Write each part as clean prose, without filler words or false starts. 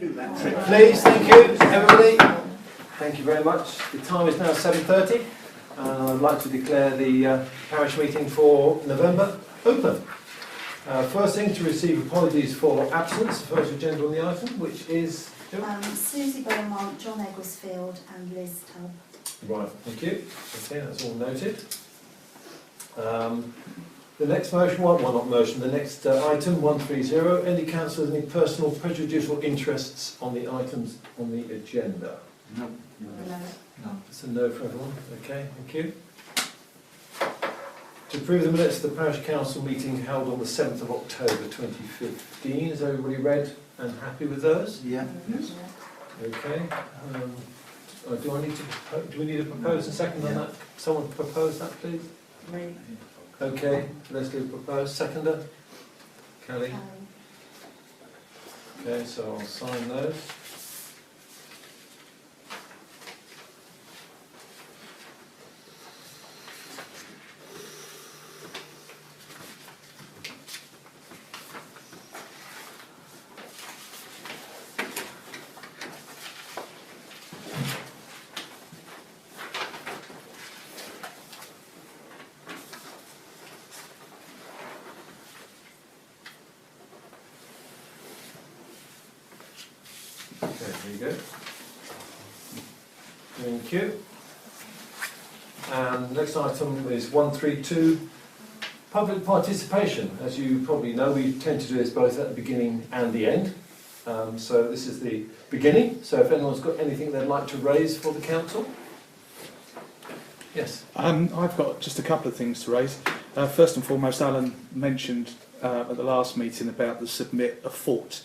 Please, thank you, everybody. Thank you very much. The time is now 7:30. I'd like to declare the parish meeting for November open. First thing, to receive apologies for absence. First agenda on the item, which is Susie Beaumont, John Egglesfield and Liz Tubb. Right, thank you. Okay, that's all noted. The next motion, the next item, 130, any councillors any personal prejudicial interests on the items on the agenda? No. No. It's a no for everyone. Okay, thank you. To approve the minutes of the Parish Council meeting held on the 7th of October 2015. Is everybody read and happy with those? Yeah. Yes. Okay. Do we need to propose a second on that? Someone propose that, please? Me. Okay, Leslie propose. Seconder? Kelly? Okay, so I'll sign those. Okay, there you go. Thank you. And next item is 132, public participation. As you probably know, we tend to do this both at the beginning and the end. So this is the beginning. So if anyone's got anything they'd like to raise for the council. Yes. I've got just a couple of things to raise. First and foremost, Alan mentioned at the last meeting about the submit a fault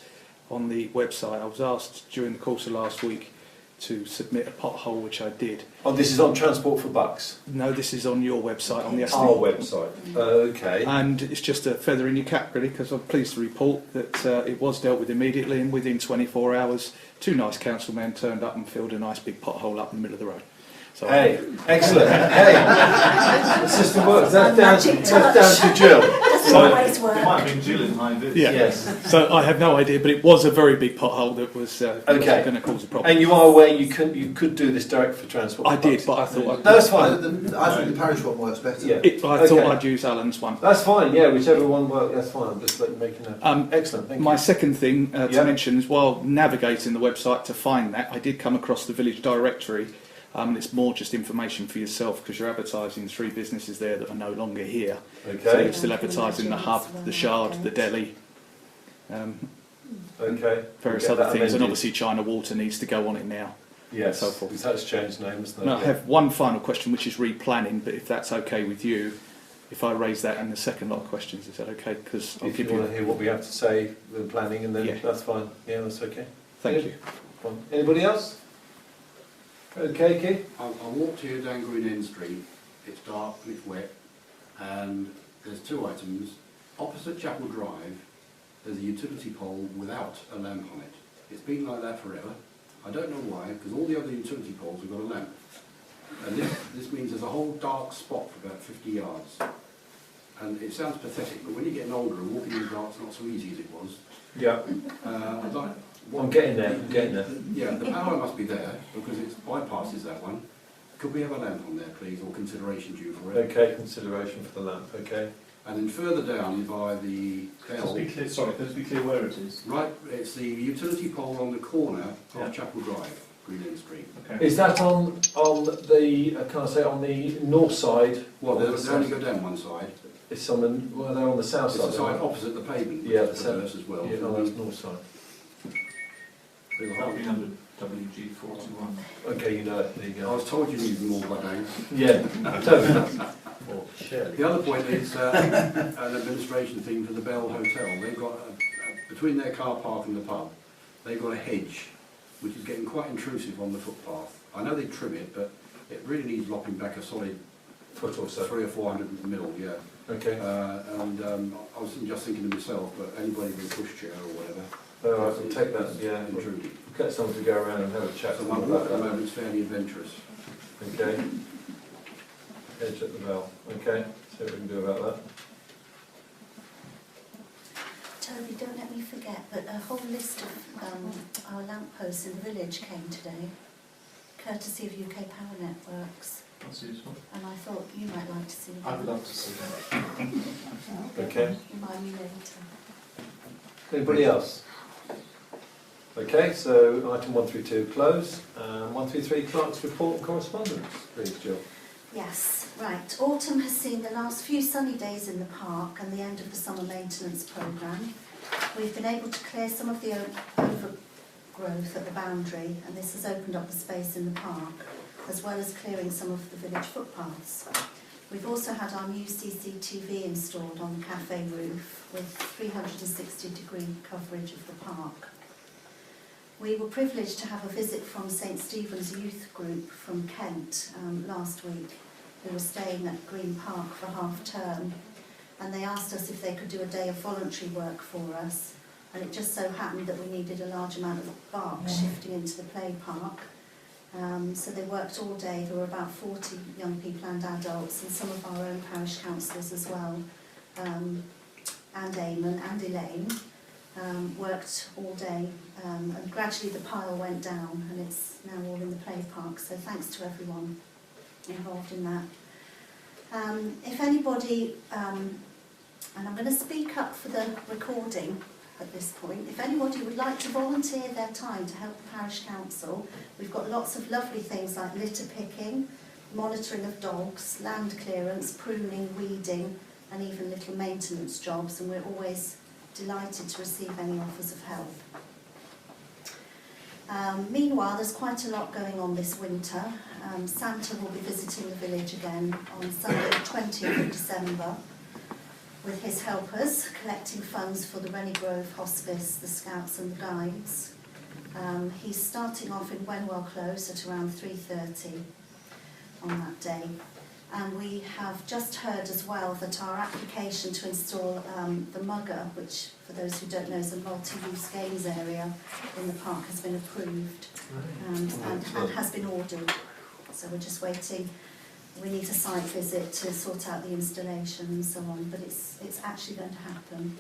on the website. I was asked during the course of last week to submit a pothole, which I did. Oh, this is on Transport for Bucks? No, this is on your website, on the Aston. Our website. Okay. And it's just a feather in your cap, really, because I'm pleased to report that it was dealt with immediately, and within 24 hours, two nice councilmen turned up and filled a nice big pothole up in the middle of the road. So hey, excellent. Hey, the system works. That's down to Jill. Doesn't always work. It might have been Jill in behind it. yeah. Yes. So I have no idea, but it was a very big pothole that was Okay. going to cause a problem. And you are aware you could do this direct for Transport? I for did, Bucks? but I thought No, that's fine. I think the parish one works better. Yeah. I thought Okay. I'd use Alan's one. That's fine. Yeah, whichever one works. That's fine. I'm just making a. Excellent. Thank My you. second thing to mention is, while navigating the website to find that, I did come across the village directory. And it's more just information for yourself, because you're advertising 3 businesses there that are no longer here. Okay. So you're still advertising the hub, the Shard, the deli, Okay. various We'll get other that things, and amended. obviously China Water needs to go on it now. Yes. so forth. Because that's changed names. And I have one final question, which is replanning, but if that's okay with you, if I raise that and the second lot of questions, is that okay? Because I'll If give you want to hear what we have to say, the planning, and then Yeah. that's fine. Yeah, that's okay. Thank Good. you. Fine. Anybody else? Okay, Keith. I walked here down Green End Street. It's dark and it's wet, and there's 2 items. Opposite Chapel Drive, there's a utility pole without a lamp on it. It's been like that forever. I don't know why, because all the other utility poles have got a lamp. And this means there's a whole dark spot for about 50 yards. And it sounds pathetic, but when you're getting older and walking in the dark's not so easy as it was. Yeah. I'd like, I'm getting there. I'm getting there. Yeah, the power must be there, because it bypasses that one. Could we have a lamp on there, please, or consideration due for it? Okay, consideration for the lamp. Okay. And then further down by the bell, Let's be clear where it is. right, it's the utility pole on the corner Yeah. of Chapel Drive, Green End Street. Okay. Is that on the can I say on the north side? Well, Or they the only south? go down one side. It's on the they're on the south It's side. the side aren't opposite the pavement, which Yeah, is the south. perverse as well. they? Yeah, no, that's north side. That'll be under WG41. Okay, you know it. There you I go. was told you needed more by now. Yeah, totally. Or Shirley. The other point is an administration thing for the Bell Hotel. They've got, between their car park and the pub, they've got a hedge, which is getting quite intrusive on the footpath. I know they trim it, but it really needs lopping back a solid Foot or so. 300 or 400 in the middle, yeah. Okay. I was just thinking to myself, but anybody with a pushchair or whatever. All right, we'll take that. Yeah. We'll Intruding. get someone to go around and have a chat So to my them walk about at the that. moment is fairly adventurous. Okay. Edge at the bell. Okay. See what we can do about that. Toby, don't let me forget, but a whole list of our lampposts in the village came today, courtesy of UK Power Networks, That's useful. and I thought you might like to see them. I'd love to see that. Okay. Remind me later. Anybody else? Okay, so item 1 through 2 close. 1 through 3 clerk's report and correspondence, please, Jill. Yes, right. Autumn has seen the last few sunny days in the park and the end of the summer maintenance programme. We've been able to clear some of the overgrowth at the boundary, and this has opened up the space in the park, as well as clearing some of the village footpaths. We've also had our new CCTV installed on the cafe roof with 360-degree coverage of the park. We were privileged to have a visit from St Stephen's Youth Group from Kent last week, who were staying at Green Park for half term, and they asked us if they could do a day of voluntary work for us, and it just so happened that we needed a large amount of bark shifting into the play park. So they worked all day. There were about 40 young people and adults, and some of our own parish councillors as well, and Eamon and Elaine. Worked all day, and gradually the pile went down, and it's now all in the play park, so thanks to everyone involved in that. If anybody, and I'm going to speak up for the recording at this point, if anybody would like to volunteer their time to help the parish council, we've got lots of lovely things like litter picking, monitoring of dogs, land clearance, pruning, weeding, and even little maintenance jobs, and we're always delighted to receive any offers of help. Meanwhile, there's quite a lot going on this winter. Santa will be visiting the village again on Sunday the 20th of December with his helpers, collecting funds for the Rennie Grove Hospice, the Scouts and the Guides. He's starting off in Wenwell Close at around 3:30 on that day. And we have just heard as well that our application to install the Mugger, which for those who don't know is a multi-use games area in the park, has been approved and has been ordered. So we're just waiting. We need a site visit to sort out the installation and so on, but it's actually going to happen.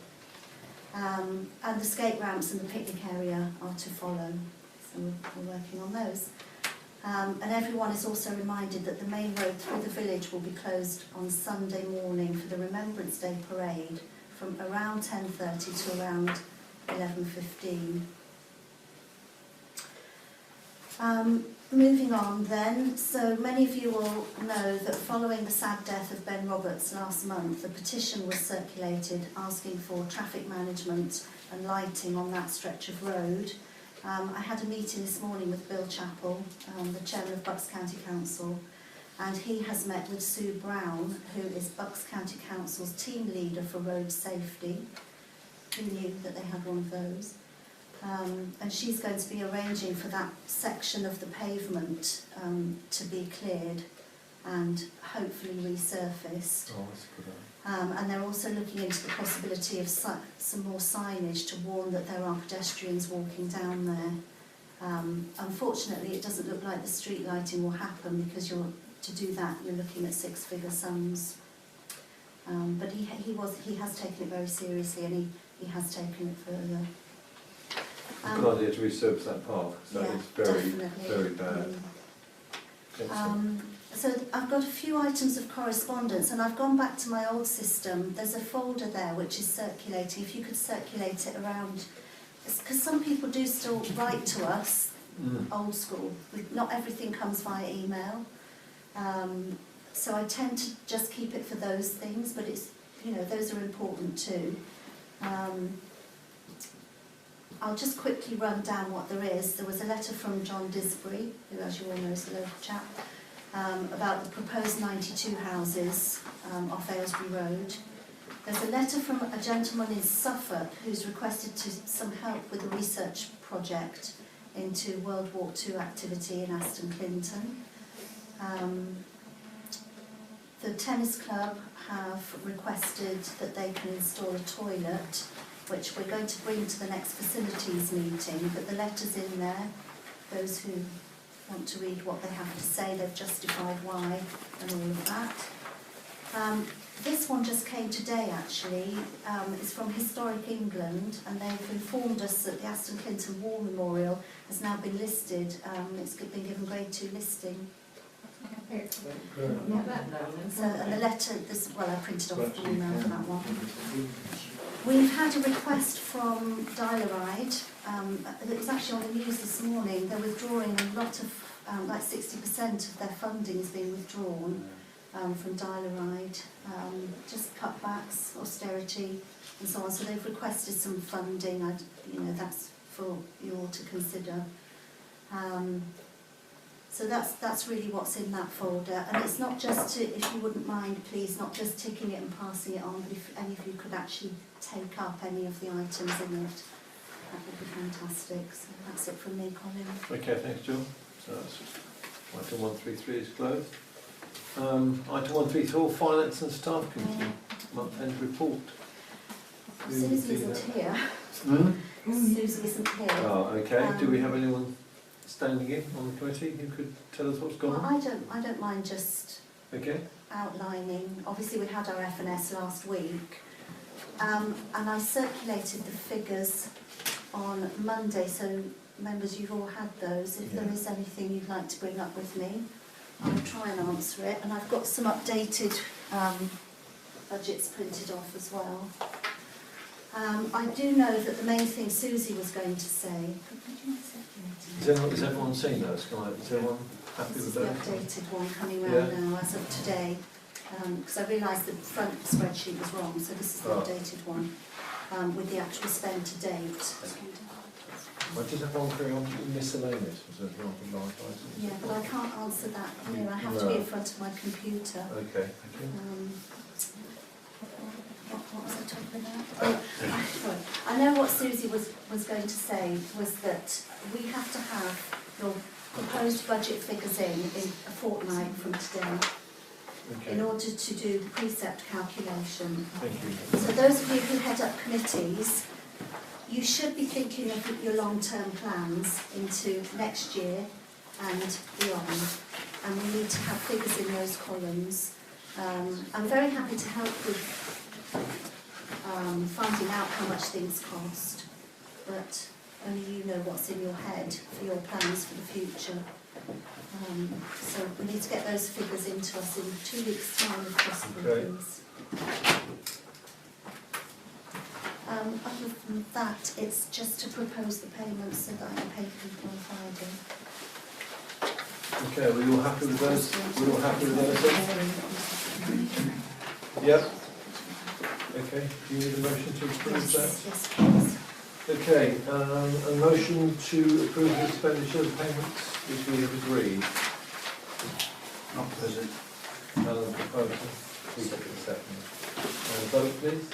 And the skate ramps and the picnic area are to follow, so we're working on those. And everyone is also reminded that the main road through the village will be closed on Sunday morning for the Remembrance Day parade from around 10:30 to around 11:15. Moving on then, so many of you will know that following the sad death of Ben Roberts last month, a petition was circulated asking for traffic management and lighting on that stretch of road. I had a meeting this morning with Bill Chappell, the chairman of Bucks County Council, and he has met with Sue Brown, who is Bucks County Council's team leader for road safety. Who knew that they had one of those? And she's going to be arranging for that section of the pavement to be cleared and hopefully resurfaced. Oh, that's a good idea. And they're also looking into the possibility of some more signage to warn that there are pedestrians walking down there. Unfortunately, it doesn't look like the street lighting will happen because to do that you're looking at six-figure sums. But he has taken it very seriously, and he has taken it further. Good idea to resurface that park, so yeah, it's very, definitely. very bad. Excellent. So I've got a few items of correspondence, and I've gone back to my old system. There's a folder there which is circulating. If you could circulate it around, because some people do still write to us, old school. Not everything comes via email, so I tend to just keep it for those things. But it's, those are important too. I'll just quickly run down what there is. There was a letter from John Disbury, who, as you all know, is a local chap, about the proposed 92 houses off Aylesbury Road. There's a letter from a gentleman in Suffolk who's requested some help with a research project into World War II activity in Aston Clinton. The tennis club have requested that they can install a toilet, which we're going to bring to the next facilities meeting, but the letter's in there. Those who want to read what they have to say, they've justified why and all of that. This one just came today actually. It's from Historic England, and they've informed us that the Aston Clinton War Memorial has now been listed. It's been given grade 2 listing. So, and the letter, well, I printed off the email for that one. We've had a request from Dial-A-Ride. It was actually on the news this morning. They're withdrawing a lot of, like 60% of their funding is being withdrawn from Dial-A-Ride. Just cutbacks, austerity, and so on. So they've requested some funding. That's for you all to consider. So that's really what's in that folder, and it's not just to, if you wouldn't mind, please, not just ticking it and passing it on, but if any of you could actually take up any of the items in it, that would be fantastic. So that's it from me, Colin. Okay, thanks, Jill. So that's item 133 is closed. Item 134, Finance and Staff Committee, month-end report. Susie isn't here. Susie isn't here. Oh, okay. Do we have anyone standing in on the committee who could tell us what's gone Well, on? I don't mind just outlining. Obviously, we had our F&S last week, and I circulated the figures on Monday. So, members, you've all had those. If there is anything you'd like to bring up with me, I'll try and answer it. And I've got some updated budgets printed off as well. I do know that the main thing Susie was going to say. Has everyone seen those? Is everyone happy This with is the those? updated one coming round now as of today, because I realised the front spreadsheet was wrong, so this is the updated one with the actual spend to date. Why does everyone carry on miscellaneous? Was there wrong for live items? Yeah, but I can't answer that here. I have to be in front of my computer. Okay, thank you. What was I talking about? Sorry. I know what Susie was going to say was that we have to have your proposed budget figures in a fortnight from today in order to do the precept calculation. Thank you. So those of you who head up committees, you should be thinking of your long-term plans into next year and beyond, and we need to have figures in those columns. I'm very happy to help with finding out how much things cost, but only you know what's in your head for your plans for the future. So we need to get those figures into us in 2 weeks' time, if possible, please. Other than that, it's just to propose the payments so that I can pay people on Friday. Okay, are we all happy with those? We're all happy with those? Yep. Okay, do you need a motion to approve that? Yes, please. Okay, a motion to approve the expenditure of payments which we have agreed. Not present. Alan proposal. Please take a second. Vote please.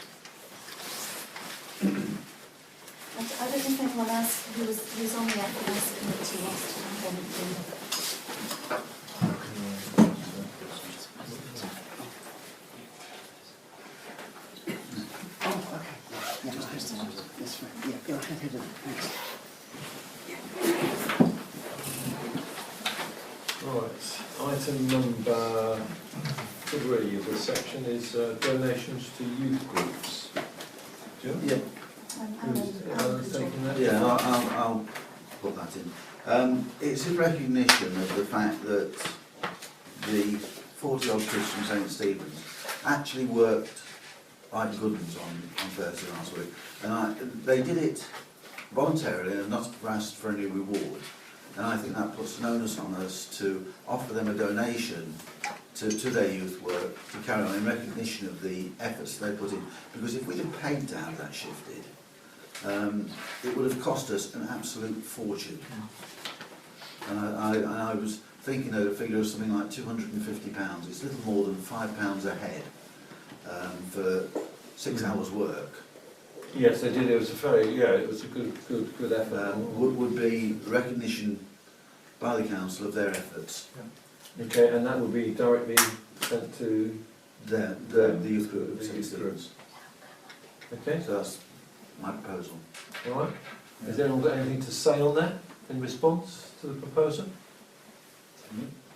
I don't know if anyone else who was on the F&S committee wants to have anything. That's right. Yeah, go ahead. Thanks. Right, item number 3 of the section is donations to youth groups. Jill? Yeah. Alan's taking that? Yeah, I'll put that in. It's in recognition of the fact that the 40-odd Christian St Stephen's actually worked like good ones on Thursday last week. And they did it voluntarily and not asked for any reward. And I think that puts an onus on us to offer them a donation to their youth work to carry on in recognition of the efforts they put in. Because if we'd have paid to have that shifted, it would have cost us an absolute fortune. And I was thinking of a figure of something like £250. It's little more than £5 a head for 6 hours work. Yes, they did. It was a good effort. Would be recognition by the council of their efforts. Okay, and that would be directly sent to The youth group. The youth groups. Okay, So that's my proposal. all right. Has anyone got anything to say on that in response to the proposal?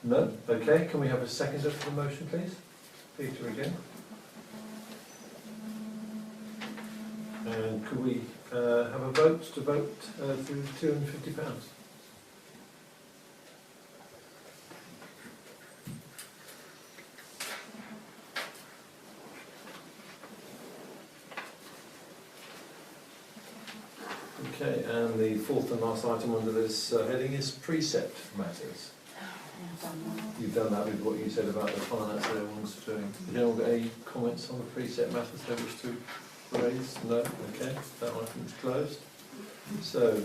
No? Okay, can we have a seconder for the motion, please? Peter again. And could we have a vote through £250? Okay, and the fourth and last item under this heading is precept matters. You've done that with what you said about the finance that everyone's doing. Did anyone got any comments on the precept matters they wish to raise? No? Okay, that item is closed. So,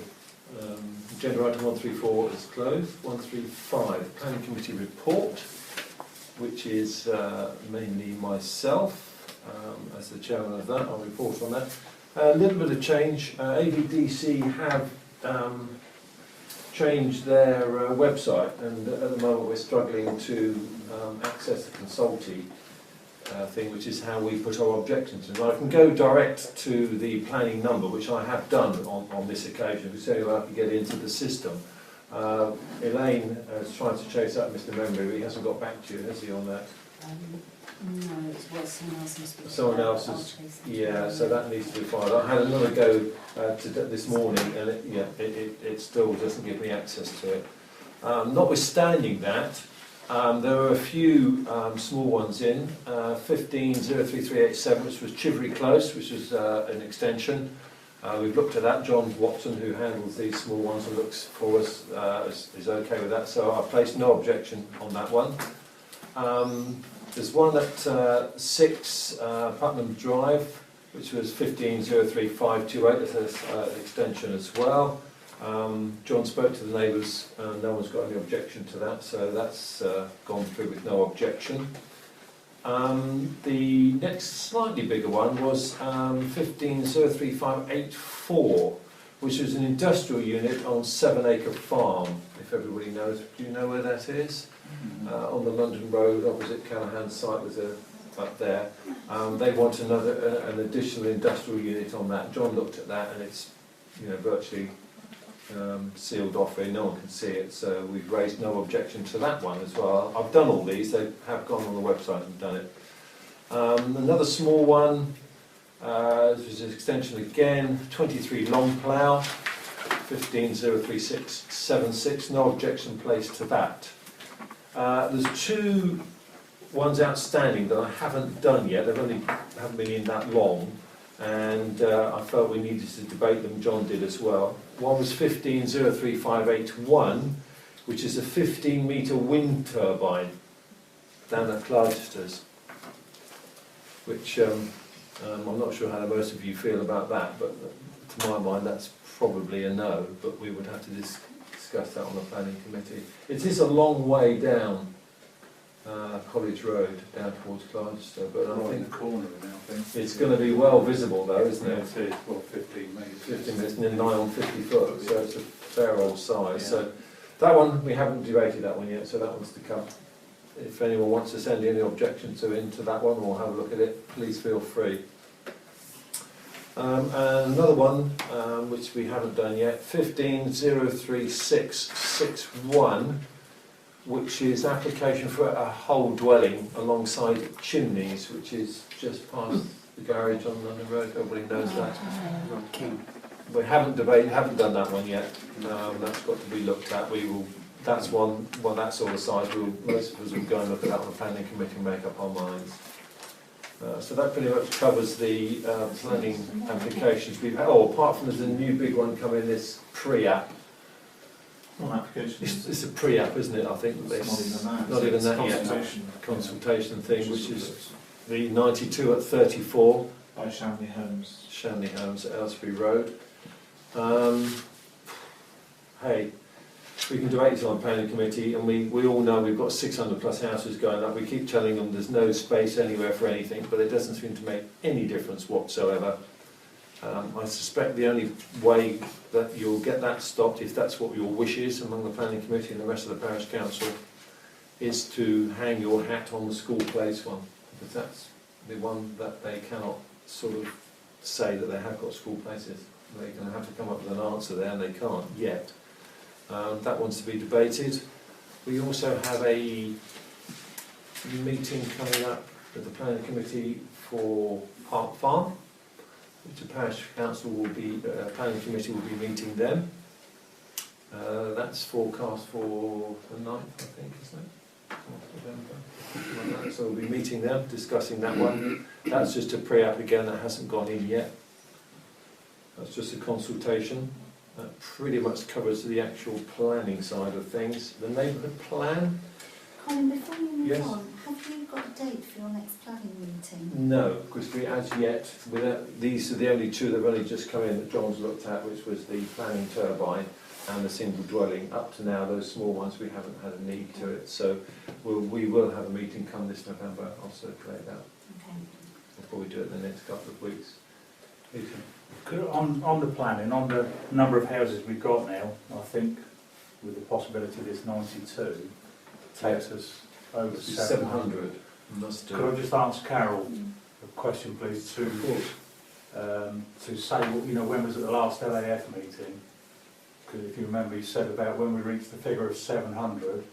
agenda item 134 is closed. 135, Planning Committee report, which is mainly myself. As the chairman of that, I'll report on that. A little bit of change. AVDC have changed their website, and at the moment we're struggling to access the consulti thing, which is how we put our objections in. I can go direct to the planning number, which I have done on this occasion, because anyway I can get into the system. Elaine has tried to chase up Mr. Membry, but he hasn't got back to you, has he, on that? No, it's what someone else must be. Someone else's, yeah, so that needs to be filed. I had another go this morning, and it still doesn't give me access to it. Notwithstanding that, there are a few small ones in. 150337, which was Chivery Close, which was an extension. We've looked at that. John Watson, who handles these small ones and looks for us, is okay with that, so I placed no objection on that one. There's one at 6 Putnam Drive, which was 150358. That's an extension as well. John spoke to the neighbours, and no one's got any objection to that, so that's gone through with no objection. The next slightly bigger one was 150358, which was an industrial unit on 7 Acre Farm, if everybody knows. Do you know where that is? On the London Road, opposite Callahan's site, was up there. They want an additional industrial unit on that. John looked at that, and it's virtually sealed off here. No one can see it, so we've raised no objection to that one as well. I've done all these. They have gone on the website and done it. Another small one. This was an extension again. 23 Long Plough, 150376. No objection placed to that. There's two ones outstanding that I haven't done yet. They haven't been in that long, and I felt we needed to debate them. John did as well. One was 150358 which is a 15-metre wind turbine down at Clydester's, which I'm not sure how most of you feel about that, but to my mind that's probably a no, but we would have to discuss that on the planning committee. It is a long way down College Road, down towards Clyster, but I think the corner now, I think. It's going to be well visible though, isn't it? It is, well, 15 metres. 15 minutes, nigh on 50 foot, so it's a fair old size. Yeah. So that one, we haven't debated that one yet, so that one's to come. If anyone wants to send any objections into that one or have a look at it, please feel free. And another one, which we haven't done yet, 150361, which is application for a whole dwelling alongside chimneys, which is just past the garage on London Road. Everybody knows that. We haven't done that one yet. That's got to be looked at. That's one, well, that sort of size. Most of us will go and look at that on the planning committee and make up our minds. So that pretty much covers the planning applications we've had. Oh, apart from there's a new big one coming, this pre-app. It's a pre-app, isn't it? I think it's not even that yet. Consultation thing, which is the 92 at 34. By Shanley Holmes. Shanley Holmes at Aylesbury Road. Hey, we can debate it on the planning committee, and we all know we've got 600 plus houses going up. We keep telling them there's no space anywhere for anything, but it doesn't seem to make any difference whatsoever. I suspect the only way that you'll get that stopped, if that's what your wish is among the planning committee and the rest of the parish council, is to hang your hat on the school place one, because that's the one that they cannot sort of say that they have got school places. They're going to have to come up with an answer there, and they can't yet. That one's to be debated. We also have a meeting coming up with the planning committee for Park Farm. which the Parish Council will be, Planning Committee will be meeting them. That's forecast for the 9th, I think, isn't it? 4th November. So we'll be meeting them, discussing that one. That's just a pre-app again, that hasn't gone in yet. That's just a consultation. That pretty much covers the actual planning side of things. The neighbourhood plan? Colin, before you move Yes. on, have you got a date for your next planning meeting? No, because we as yet, these are the only two that have only just come in that John's looked at, which was the planning turbine and the single dwelling. Up to now, those small ones, we haven't had a need to it. So we will have a meeting come this November. I'll circulate that Okay. before we do it in the next couple of weeks. On the planning, on the number of houses we've got now, I think, with the possibility of this 92, takes us over 700. Must do. Could I just ask Carol a question, please, Of course. to say, you know, when was at the last LAF meeting? Because if you remember, you said about when we reached the figure of 700.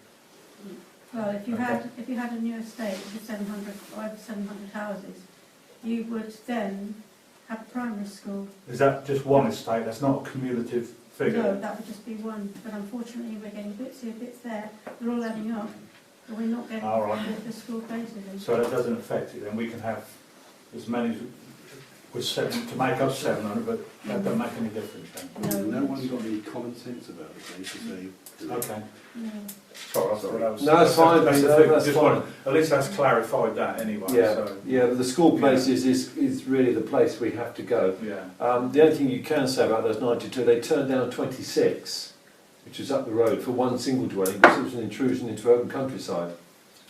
Well, if you had a new estate with 700 or over 700 houses, you would then have primary school. Is that just one estate? That's not a cumulative figure? No, that would just be one. But unfortunately, we're getting bits here, bits there. They're all adding up, but we're not getting All right. the school basically. So that doesn't affect it, then we can have as many with 7 to make up 700, but that doesn't make any difference then. No one's got any common sense about it, they should say. Okay. No. Sorry, I thought that was... No, it's fine. That's the No, thing. that's Just fine. wanted- at least that's clarified that anyway. Yeah, So, yeah. But the school places is really the place we have to go. yeah. The only thing you can say about those 92, they turned down 26, which is up the road, for one single dwelling, because it was an intrusion into open countryside.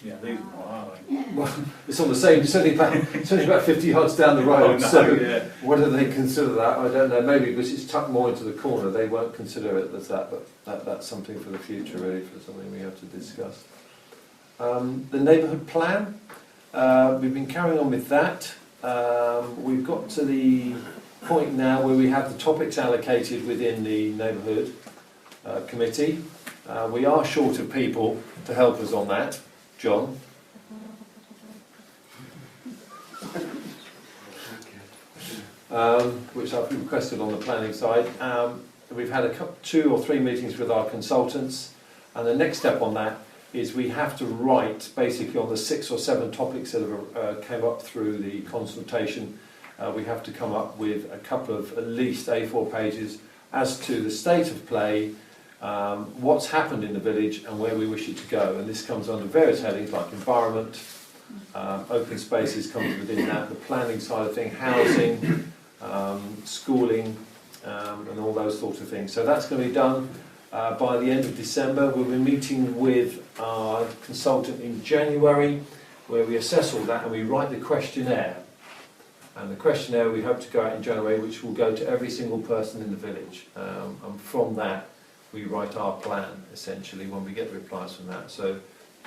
Yeah, these are not, are they? Well, it's on the same, it's only about 50 yards down the road, Oh, no, so yeah. whether they consider that, I don't know. Maybe because it's tucked more into the corner, they won't consider it as that, but that's something for the future, really, for something we have to discuss. The neighbourhood plan, we've been carrying on with that. We've got to the point now where we have the topics allocated within the neighbourhood committee. We are short of people to help us on that. John? Which I've requested on the planning side. We've had 2 or 3 meetings with our consultants, and the next step on that is we have to write basically on the 6 or 7 topics that have came up through the consultation. We have to come up with a couple of at least A4 pages as to the state of play, what's happened in the village and where we wish it to go. And this comes under various headings like environment, open spaces comes within that, the planning side of things, housing, schooling, and all those sorts of things. So that's going to be done by the end of December. We'll be meeting with our consultant in January, where we assess all that and we write the questionnaire. And the questionnaire we hope to go out in January, which will go to every single person in the village. And from that, we write our plan, essentially, when we get replies from that. So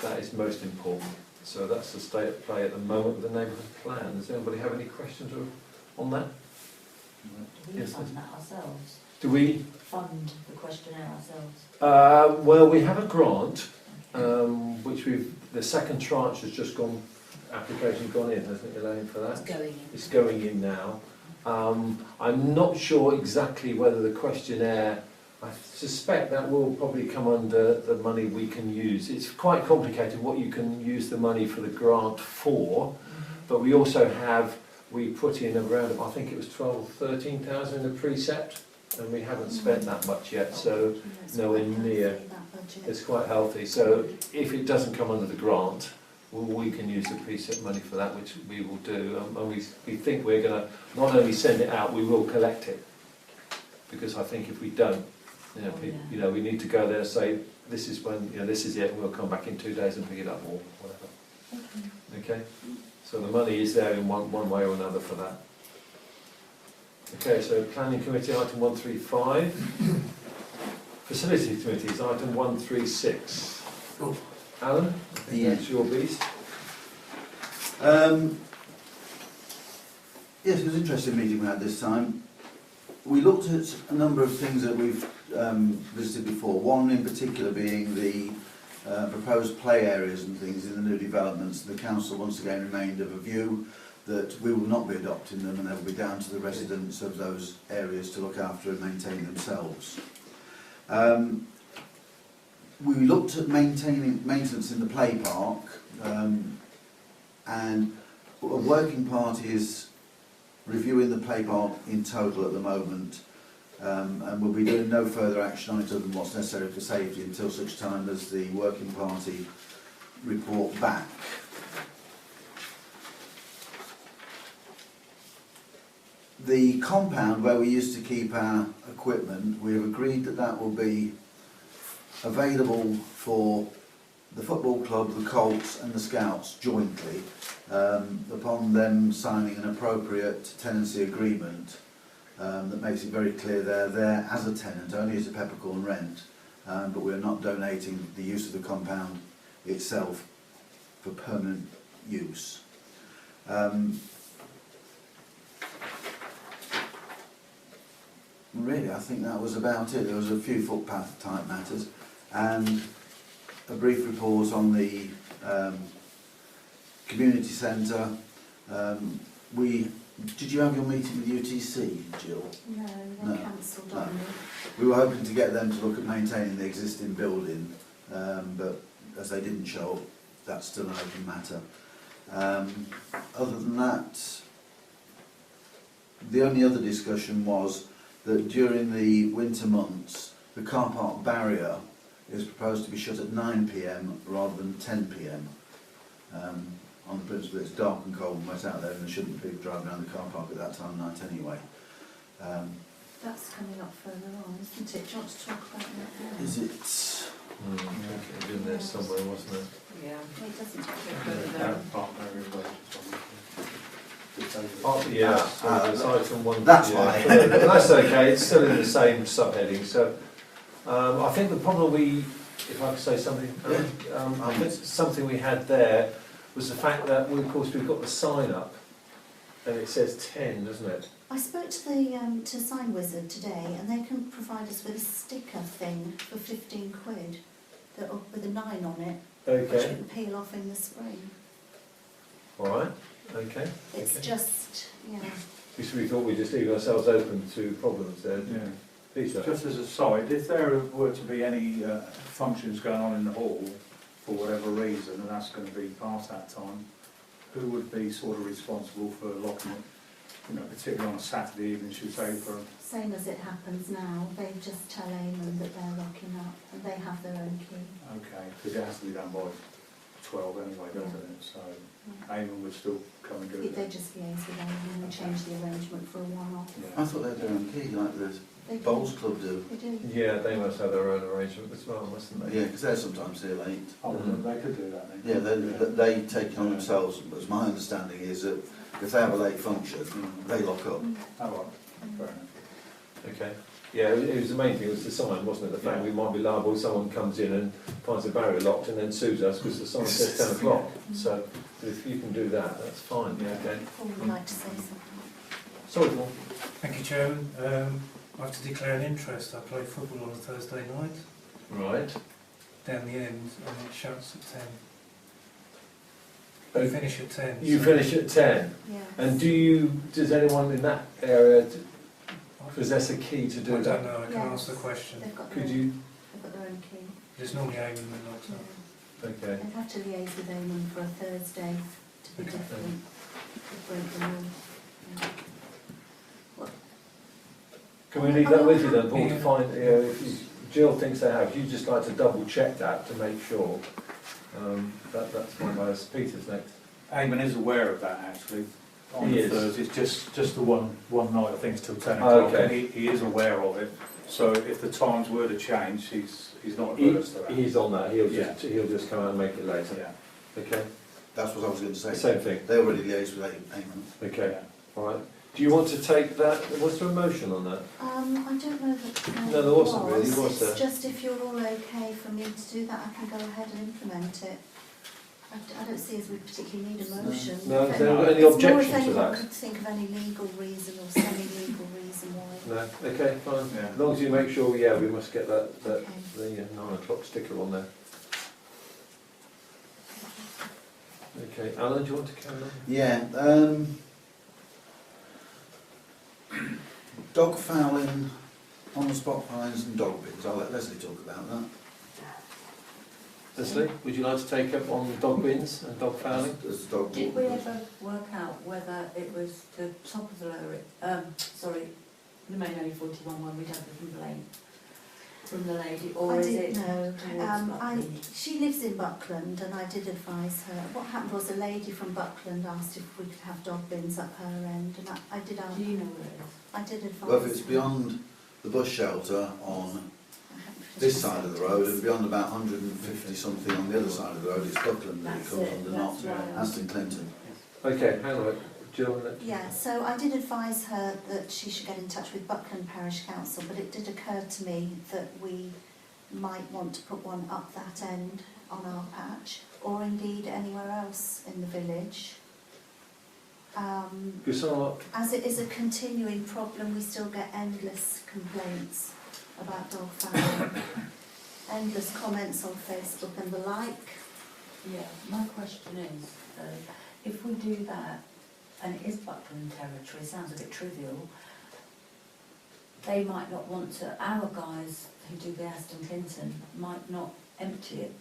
that is most important. So that's the state of play at the moment with the neighbourhood plan. Does anybody have any questions on that? Do we fund that ourselves? Do we? Fund the questionnaire ourselves? Well, we have a grant, which the second tranche has just gone, application's gone in, hasn't it, Elaine, for that? It's going in. It's going in now. I'm not sure exactly whether the questionnaire, I suspect that will probably come under the money we can use. It's quite complicated what you can use the money for the grant for, but we also have, we put in around, I think it was 12 or 13,000 in the precept, and we haven't spent that much yet, so nowhere near. It's quite healthy, so if it doesn't come under the grant, we can use the precept money for that, which we will do, and we think we're going to not only send it out, we will collect it, because I think if we don't, we need to go there and say, this is when, this is it, and we'll come back in 2 days and pick it up or whatever. Okay? So the money is there in one way or another for that. Okay, so Planning Committee, item 135. Facility Committees, item 136. Alan, that's your beast. Yes, it was an interesting meeting we had this time. We looked at a number of things that we've visited before, one in particular being the proposed play areas and things in the new developments. The council once again remained of a view that we will not be adopting them and they will be down to the residents of those areas to look after and maintain themselves. We looked at maintenance in the play park, and a working party is reviewing the play park in total at the moment, and we'll be doing no further action on it other than what's necessary for safety until such time as the working party report back. The compound where we used to keep our equipment, we have agreed that that will be available for the football club, the Colts and the Scouts jointly, upon them signing an appropriate tenancy agreement that makes it very clear they're there as a tenant, only as a peppercorn rent, but we're not donating the use of the compound itself for permanent use. Really, I think that was about it. There was a few footpath type matters and a brief report on the community centre. Did you have your meeting with UTC, Jill? No, No. they cancelled on me. We were hoping to get them to look at maintaining the existing building, but as they didn't show up, that's still an open matter. Other than that, the only other discussion was that during the winter months, the car park barrier is proposed to be shut at 9 p.m. rather than 10 p.m. On the principle that it's dark and cold and wet out there and there shouldn't be people driving around the car park at that time of night anyway. That's coming up further on, isn't it? Do you want to talk about that now? Is it? I think it was in there somewhere, wasn't it? Yeah. Well, it doesn't talk about Yeah, it's item 1. That's yeah, fine. but that's okay, it's still in the same subheading. So I think the problem if I could say something, I think something we had there was the fact that, of course, we've got the sign up and it says 10, doesn't it? I spoke to the Sign Wizard today, and they can provide us with a sticker thing for 15 quid with a 9 on it, which Okay, can peel off in the spring. all right, okay. It's okay. just, Because we thought we'd just leave ourselves open to problems there. Yeah. Peter? Just as a side, if there were to be any functions going on in the hall for whatever reason, and that's going to be past that time, who would be sort of responsible for locking it? You know, particularly on a Saturday evening, should we say, for same as it happens now. They just tell Eamon that they're locking up, and they have their own key. okay, because it has to be done by 12 anyway, doesn't it? So Eamon would still come and do it. They just liaise with Eamon and change the arrangement for a one-off. I thought they had their own key, like the They do. Bowls Club do. They do. Yeah, they must have their own arrangement as well, mustn't they? Yeah, because they're sometimes here late. Oh, they could do that then. Yeah, they take it on themselves, as my understanding is that if they have a late function, they lock up. Oh, right. Fair enough. Okay. Yeah, it was the main thing was the sign, wasn't it? The fact we might be liable if someone comes in and finds the barrier locked and then sues us because the sign says 10 o'clock. So if you can do that, that's fine. Yeah, okay. Paul would like to say something. Sorry, Paul. Thank you, Chairman. I have to declare an interest. I play football on a Thursday night, Right. down the end, and it shuts at 10. We finish at 10. You so finish at 10. Yes. And does anyone in that area possess a key to do I don't that? know, I can Yes. ask the question. They've got Could their, you? they've got their own key. There's normally Eamon that locks up. Yeah. Okay. They'd have to liaise with Eamon for a Thursday to be Okay. different. To break the rule. Yeah. Can we leave that with you then, Paul, to Yeah. find, if Jill thinks they have, you'd just like to double check that to make sure. That's fine by us. Peter's next. Eamon is aware of that actually. On He the is. Thursday, it's just the one night, I think it's till 10 Oh, o'clock, okay. and he is aware of it. So if the times were to change, he's not averse to that. He's on that, he'll Yeah. just come out and make it later. Yeah. Okay, That's what I was going to say. same thing. They already liaised with Eamon. Okay, Yeah. all right. Do you want to take that, was there a motion on that? I don't know that No, there wasn't really, was there? It's just if you're all okay for me to do that, I can go ahead and implement it. I don't see as we particularly need a motion. No, If is there any- any it's more objection if to anyone that? could think of any legal reason or semi-legal reason why. No, okay, fine. Yeah. As long as you make sure, yeah, we must get the Okay. 9 o'clock sticker on there. Okay, Alan, do you want to carry on? Yeah, dog fouling on the spot fines and dog bins. I'll let Leslie talk about that. Leslie, would you like to take up on dog bins and dog fouling? As the dog Did we walk. ever work out whether it was the top of the lorry, the main only 41 one we'd have the complaint from the lady, or I is didn't it know. towards Buckley? She lives in Buckland, and I did advise her. What happened was a lady from Buckland asked if we could have dog bins up her end, and I did ask. Do you know where it is? I did advise. Well, if it's her. beyond the bus shelter on this side of the road and beyond about 150 something on the other side of the road, it's Buckland that it That's comes it, under, that's not right. Aston Clinton. Okay, hang on, Jill. Yeah, so I did advise her that she should get in touch with Buckland Parish Council, but it did occur to me that we might want to put one up that end on our patch, or indeed anywhere else in the village. As it is a continuing problem, we still get endless complaints about dog fouling, endless comments on Facebook and the like. Yeah, my question is, if we do that, and it is Buckland territory, sounds a bit trivial, they might not want to, our guys who do the Aston Clinton might not empty it.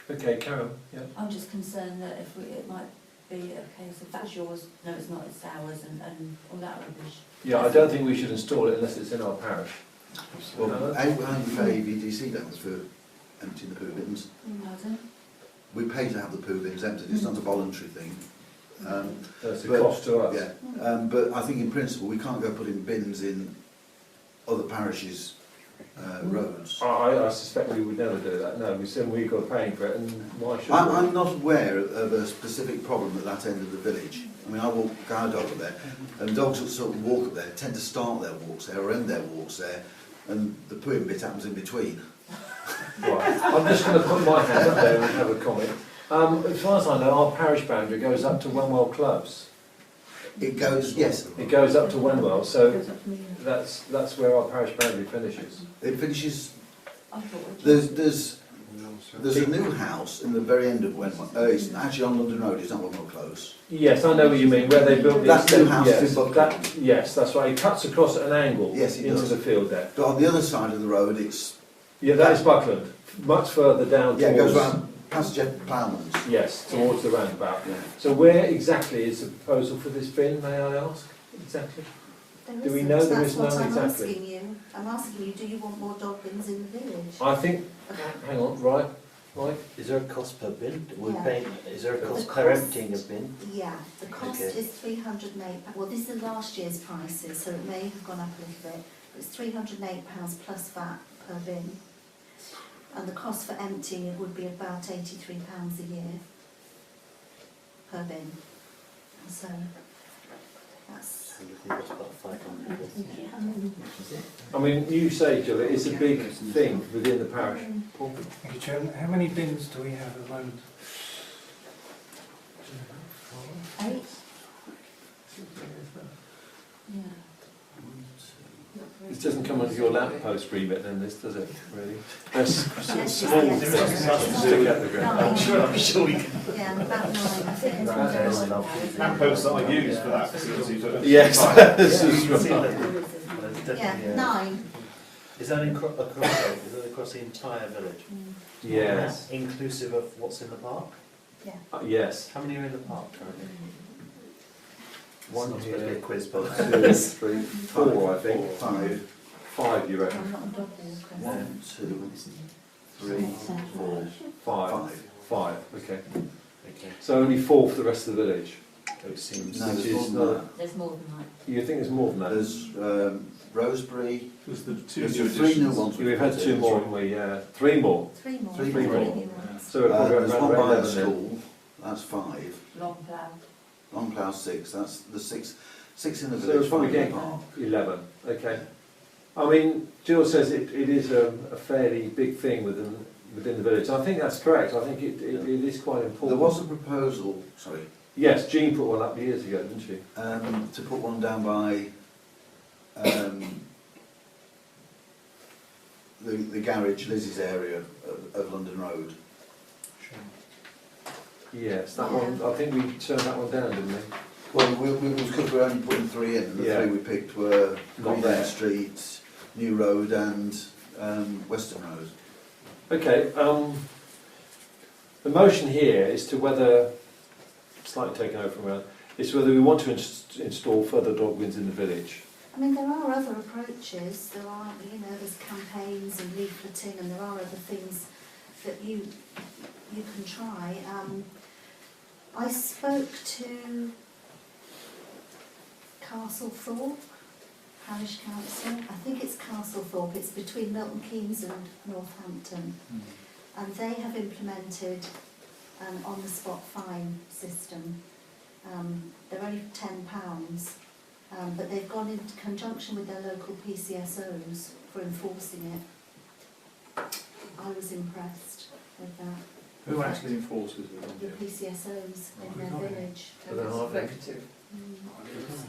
Okay, carry on. Yeah. I'm just concerned that it might be a case of that's yours, no it's not, it's ours, and all that rubbish. Yeah, I don't think we should install it unless it's in our parish. Well, I pay VDC down for emptying the poo bins. Pardon? We pay to have the poo bins emptied, it's not a voluntary thing. That's a but- cost to us. Yeah, but I think in principle we can't go putting bins in other parishes' roads. I suspect we would never do that. No, we've got paying for it, and why should we? I'm not aware of a specific problem at that end of the village. I mean, I walk our dog up there, and dogs that sort of walk up there tend to start their walks there or end their walks there, and the pooing bit happens in between. Right. I'm just going to put my hand up there and have a comment. As far as I know, our parish boundary goes up to Wenwell Clubs. It goes, yes, It goes up to Wenwell, so Goes up to me. that's where our parish boundary finishes. it finishes. I thought There's a new house in the very end of Wenwell. It's actually on London Road. It's not Wenwell Close. Yes, I know what you mean. Where they built the That new extent- house yes, is in Buckingham. yes, that's right. It cuts across at an angle Yes, it into does. the field there. But on the other side of the road, it's Yeah, that is Buckland. Much further down it towards. goes round past Jeff Plowman's. Yes, towards the roundabout. Yeah. So where exactly is the proposal for this bin, may I ask? Exactly. There Do we isn't. know there That's is what none I'm exactly? asking you. I'm asking you, do you want more dog bins in the village? I think, hang on, right, Mike? Is there a cost per bin? Yeah. Is there a The cost per cost- emptying a bin? Yeah, the cost Okay. is £308. Well, this is last year's prices, so it may have gone up a little bit. But it's £308 plus VAT per bin. And the cost for emptying it would be about £83 a year per bin. So that's. I think that's about 500. I mean, you say, Jill, it is a big thing within the parish. Paul? Thank you, Chairman. How many bins do we have at the moment? 8? Yeah. This doesn't come under your lamppost remit then, this, does it, really? That's Yes, small, yes. stick out the ground. Nine. sure we can. Yeah, and about 9, I think. That is Lampposts that I use for that facility. but- Yes, this is right. There's definitely, Yeah, 9. Is that across the entire village? Yes, Inclusive of what's in the park? yes. How many are in the park currently? One It's not supposed to be a here, quiz, but 2, 3, 4, I think. 5, 5, you reckon? I'm not a dog walker. 1, 2, 3, 4, 5. 5. 5, okay. okay. So only 4 for the rest of the village. It seems. No, Which there's more is than not- that. There's more than that. You think there's more than that? There's Rosebery. There's the two There's new the 3 new additions. ones. We've had 2 more, haven't we? 3 more. 3 more. Three more. new ones. So we're probably There's around one by about the 11 then. school. That's 5. Long plough. Long Plough 6. That's the 6 in the So village. it's probably 5 in the getting park. 11, okay. I mean, Jill says it is a fairly big thing within the village. I think that's correct. I think it is quite important. There was a proposal, sorry, Yes, Jean put one up years ago, didn't she? to put one down by the garage, Lizzie's area of London Road. Yes, that one, I think we turned that one down, didn't we? Well, it was because we were only putting 3 in, and the Yeah. 3 we picked were Not Green there. Street, New Road and Western Road. Okay, the motion here is to whether, slightly taken over from around, is whether we want to install further dog bins in the village. I mean, there are other approaches. There are, you know, there's campaigns and leafleting, and there are other things that you can try. I spoke to Castlethorpe Parish Council. I think it's Castlethorpe. It's between Milton Keynes and Northampton, and they have implemented an on-the-spot fine system. They're only £10. But they've gone into conjunction with their local PCSOs for enforcing it. I was impressed with that. Who actually enforces The it? PCSOs in their village. Effective.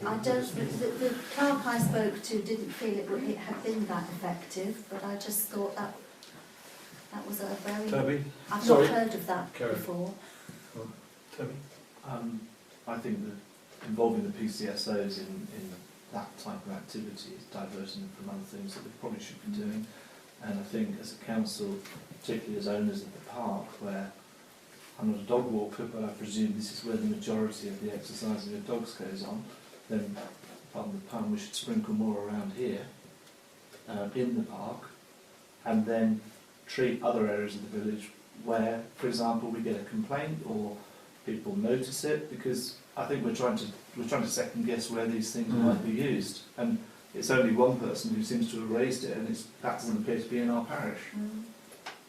I don't, the clerk I spoke to didn't feel it had been that effective, but I just thought that was a very... Toby? I've Sorry. not heard of that Karen. before. Toby? I think that involving the PCSOs in that type of activity is diverting them from other things that they probably should be doing. And I think as a council, particularly as owners of the park, where I'm not a dog walker, but I presume this is where the majority of the exercising of dogs goes on, then, pardon the pun, we should sprinkle more around here, in the park, and then treat other areas of the village where, for example, we get a complaint or people notice it, because I think we're trying to second guess where these things might be used, and it's only one person who seems to have raised it, and that doesn't appear to be in our parish.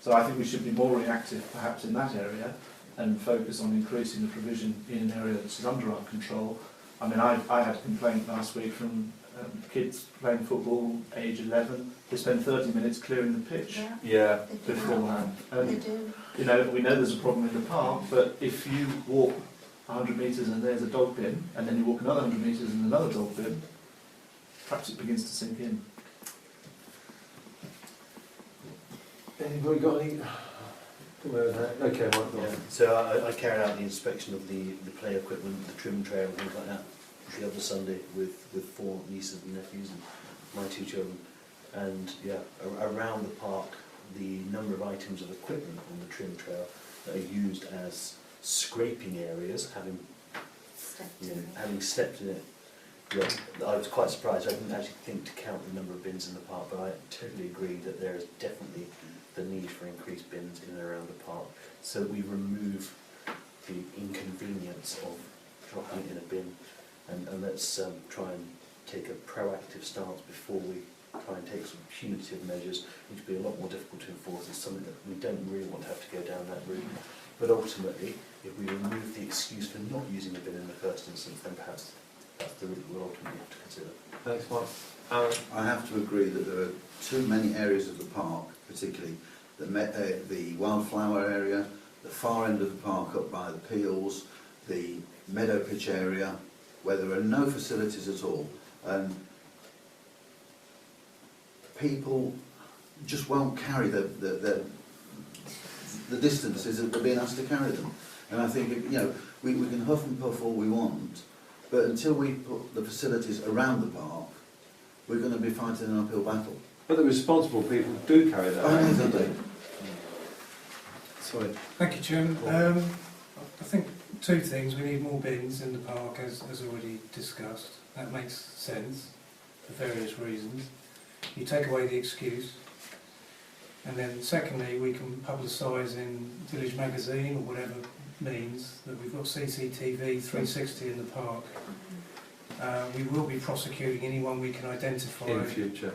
So I think we should be more reactive, perhaps, in that area, and focus on increasing the provision in an area that's under our control. I mean, I had a complaint last week from kids playing football, age 11. They spend 30 minutes clearing the pitch Yeah. They beforehand. And, do. you know, we know there's a problem in the park, but if you walk 100 metres and there's a dog bin, and then you walk another 100 metres and another dog bin, perhaps it begins to sink in. Anybody got any? Okay, Mike, go Yeah. on. So I carried out the inspection of the play equipment, the trim tray and things like that the other Sunday with 4 nieces and nephews and my 2 children. And yeah, around the park, the number of items of equipment on the trim trail that are used as scraping areas, having stepped in it. Yeah, I was quite surprised. I didn't actually think to count the number of bins in the park, but I totally agree that there is definitely the need for increased bins in and around the park, so that we remove the inconvenience of dropping it in a bin, and let's try and take a proactive stance before we try and take some punitive measures, which will be a lot more difficult to enforce. It's something that we don't really want to have to go down that route. But ultimately, if we remove the excuse for not using the bin in the first instance, then perhaps that's the route we'll ultimately have to consider. Thanks, Mark. Aaron? I have to agree that there are too many areas of the park, particularly the wildflower area, the far end of the park up by the Peels, the meadow pitch area, where there are no facilities at all, and people just won't carry the distances that they're being asked to carry them. And I think, you know, we can huff and puff all we want, but until we put the facilities around the park, we're going to be fighting an uphill battle. But the responsible people do carry that. Oh, yes, they do. Sorry. Thank you, Chairman. I think 2 things. We need more bins in the park, as already discussed. That makes sense for various reasons. You take away the excuse. And then secondly, we can publicise in Village Magazine or whatever means that we've got CCTV 360 in the park. We will be prosecuting anyone we can identify In the future.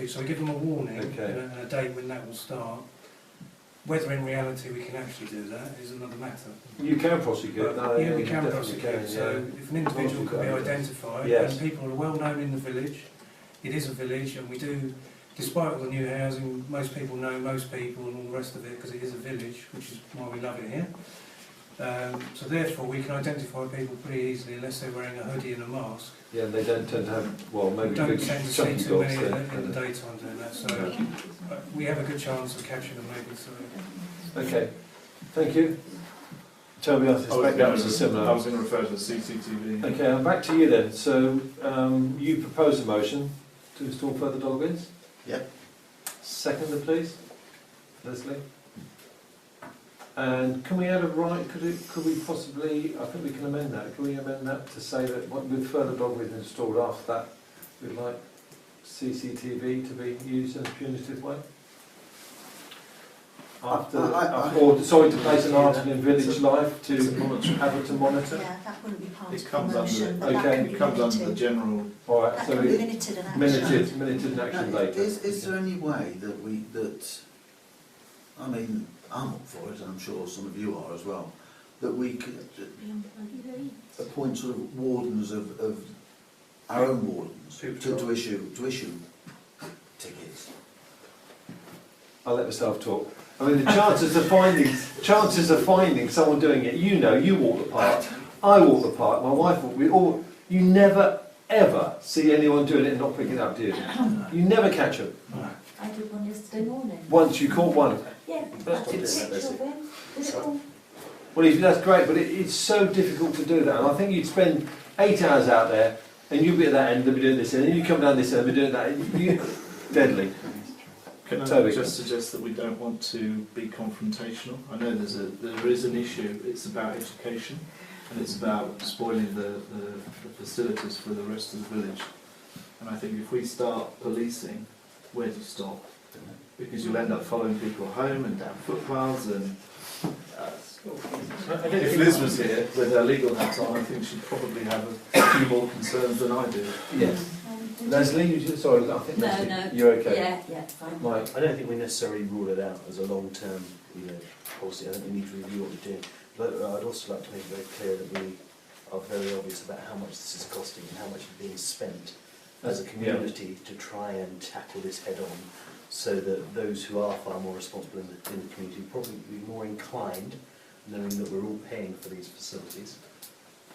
So we give them a warning Okay. and a date when that will start. Whether in reality we can actually do that is another matter. You can prosecute. But, yeah, we can definitely prosecute. can, So yeah. if an individual Once can be you've got identified, Yes. and people are well known in the village, it is a village, and we do, despite all the new housing, most people know most people and all the rest of it, because it is a village, which is why we love it here. So therefore we can identify people pretty easily unless they're wearing a hoodie and a mask. Yeah, they don't tend to have, well, maybe We don't big tend to chunky see too dogs many then. in the daytime doing that, so we have a good chance of catching them maybe. So. Okay, thank you. Toby, I suspect that was a I similar. was going to refer to the CCTV. Okay, I'm back to you then. So you propose a motion to install further dog bins? Yep. Seconder, please, Leslie. And can we add a right? Could we possibly? I think we can amend that. Can we amend that to say that with further dog bins installed after that, we'd like CCTV to be used in a punitive way? To place an article in Village Life to have it to monitor. Yeah, that wouldn't be part It of comes the motion, under but that can it be comes under the limited. general. All right, That so can be limited in action. minuted in action Now, later. is there any way that I mean, I'm up for it, and I'm sure some of you are as well, that we could appoint sort of wardens of our own wardens to issue tickets? I'll let myself talk. I mean, the chances of finding someone doing it. You walk the park. I walk the park. My wife walk. You never ever see anyone doing it and not picking it up, do you? You never catch them. I did one yesterday morning. Once you caught one. Yeah, I took a picture of him. Was it all? Well, that's great, but it's so difficult to do that. And I think you'd spend 8 hours out there, and you'll be at that end, they'll be doing this, and then you come down this end, they'll be doing that. Deadly. Can I Toby. just suggest that we don't want to be confrontational? I know there is an issue. It's about education, and it's about spoiling the facilities for the rest of the village. And I think if we start policing, where do you stop? Because you'll end up following people home and down footpaths and... if Liz was here with her legal hat on, I think she'd probably have a few more concerns than I do. Yes. Leslie, sorry, I think No. you're okay. Yeah, fine. Mike. I don't think we necessarily rule it out as a long-term, policy. I think we need to review what we're doing. But I'd also like to make it very clear that we are very obvious about how much this is costing and how much is being spent as a community to try and tackle this head-on, so that those who are far more responsible in the community will probably be more inclined, knowing that we're all paying for these facilities,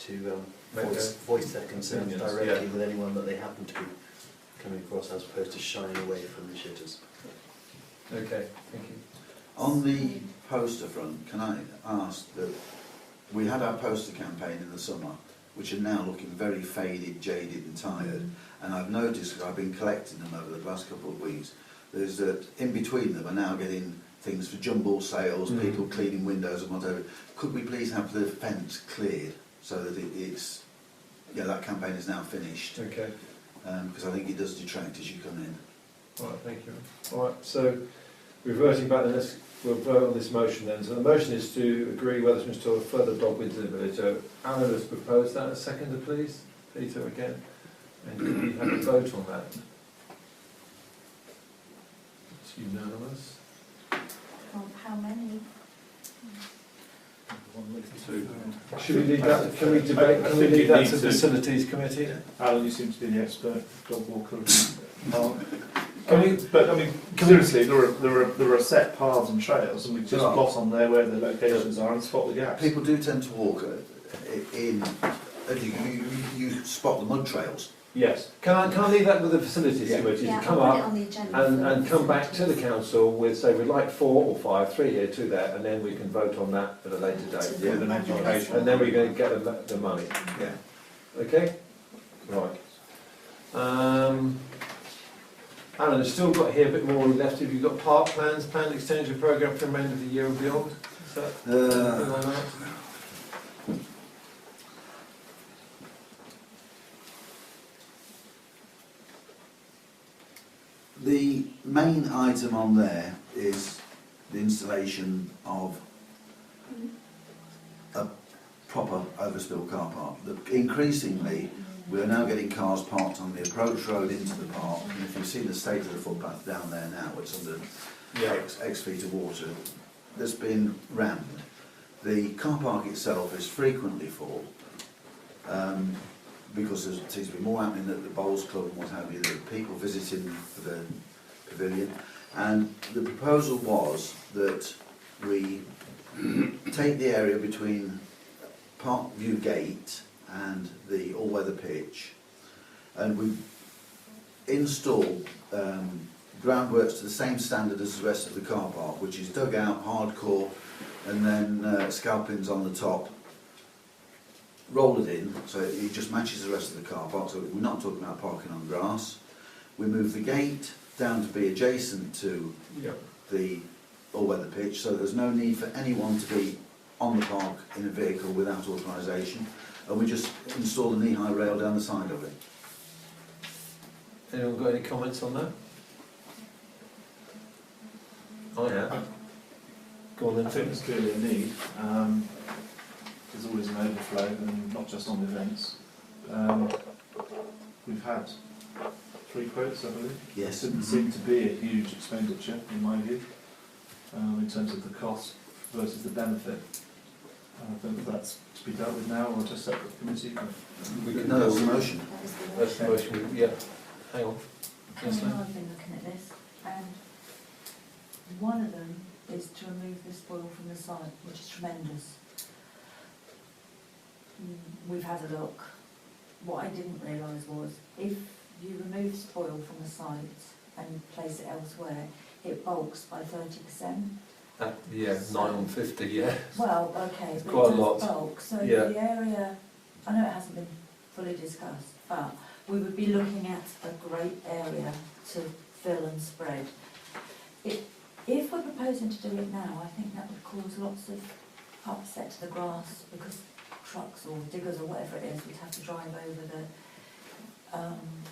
to voice their concerns directly with anyone that they happen to be coming across, as opposed to shying away from the shitters. Okay, thank you. On the poster front, can I ask that we had our poster campaign in the summer, which are now looking very faded, jaded and tired, and I've noticed, because I've been collecting them over the last couple of weeks, there's that in between them are now getting things for jumble sales, people cleaning windows and whatever. Could we please have the fence cleared so that that campaign is now finished? Okay. Because I think it does detract as you come in. All right, thank you. All right, so reverting back, then we'll vote on this motion then. So the motion is to agree whether to install further dog bins in the village. So Alan has proposed that. A seconder, please. Peter again. And could we have a vote on that? It's unanimous. How many? Two. Should we leave that? Can we debate? Can we leave that to the facilities committee? Alan, you seem to be the expert dog walker. Can Seriously, there are set paths and trails, and we just plot on there where the locations are and spot the gaps. People do tend to walk in. You spot the mud trails. Yes. Can I leave that with the facilities committee Yeah, to come I'll put it up on the agenda and come back to the council with, say, we'd like 4 or 5, 3 here, 2 there, and then we can vote on that at a later date. Yeah, an education. And then we're going to get the money. Yeah. Okay? Right. Alan, I've still got here a bit more left. Have you got park plans, planned extension programme for the remainder of the year and beyond? Is that anything on that? The main item on there is the installation of a proper overspill car park. Increasingly, we are now getting cars parked on the approach road into the park, and if you see the state of the footpath down there now, it's under X feet of water, that's been rammed. The car park itself is frequently full, because there seems to be more happening at the bowls club and what have you, there are people visiting the pavilion, and the proposal was that we take the area between Parkview Gate and the all-weather pitch, and we install groundworks to the same standard as the rest of the car park, which is dug out, hardcore, and then scalpings on the top. Roll it in so it just matches the rest of the car park. So we're not talking about parking on grass. We move the gate down to be adjacent to the all-weather pitch, so there's no need for anyone to be on the park in a vehicle without authorisation, and we just install the knee-high rail down the side of it. Anyone got any comments on that? I have. Go on then, I think Tim. there's clearly a need. There's always an overflow, and not just on events. We've had 3 quotes, I believe. Yes. It didn't seem to be a huge expenditure, in my view, in terms of the cost versus the benefit. I think that's to be dealt with now, or just separate committee. We can No, that's the do motion. That was the that's the motion. Yeah. Hang on. Yes, I've ma'am. been looking at this, and one of them is to remove the spoil from the site, which is tremendous. We've had a look. What I didn't realise was, if you remove spoil from the site and place it elsewhere, it bulks by 30%. Yeah, 9 on 50, yeah. Well, okay, It's but quite a it lot. does bulk, so Yeah. the area, I know it hasn't been fully discussed, but we would be looking at a great area to fill and spread. If we're proposing to do it now, I think that would cause lots of upset to the grass, because trucks or diggers or whatever it is would have to drive over the...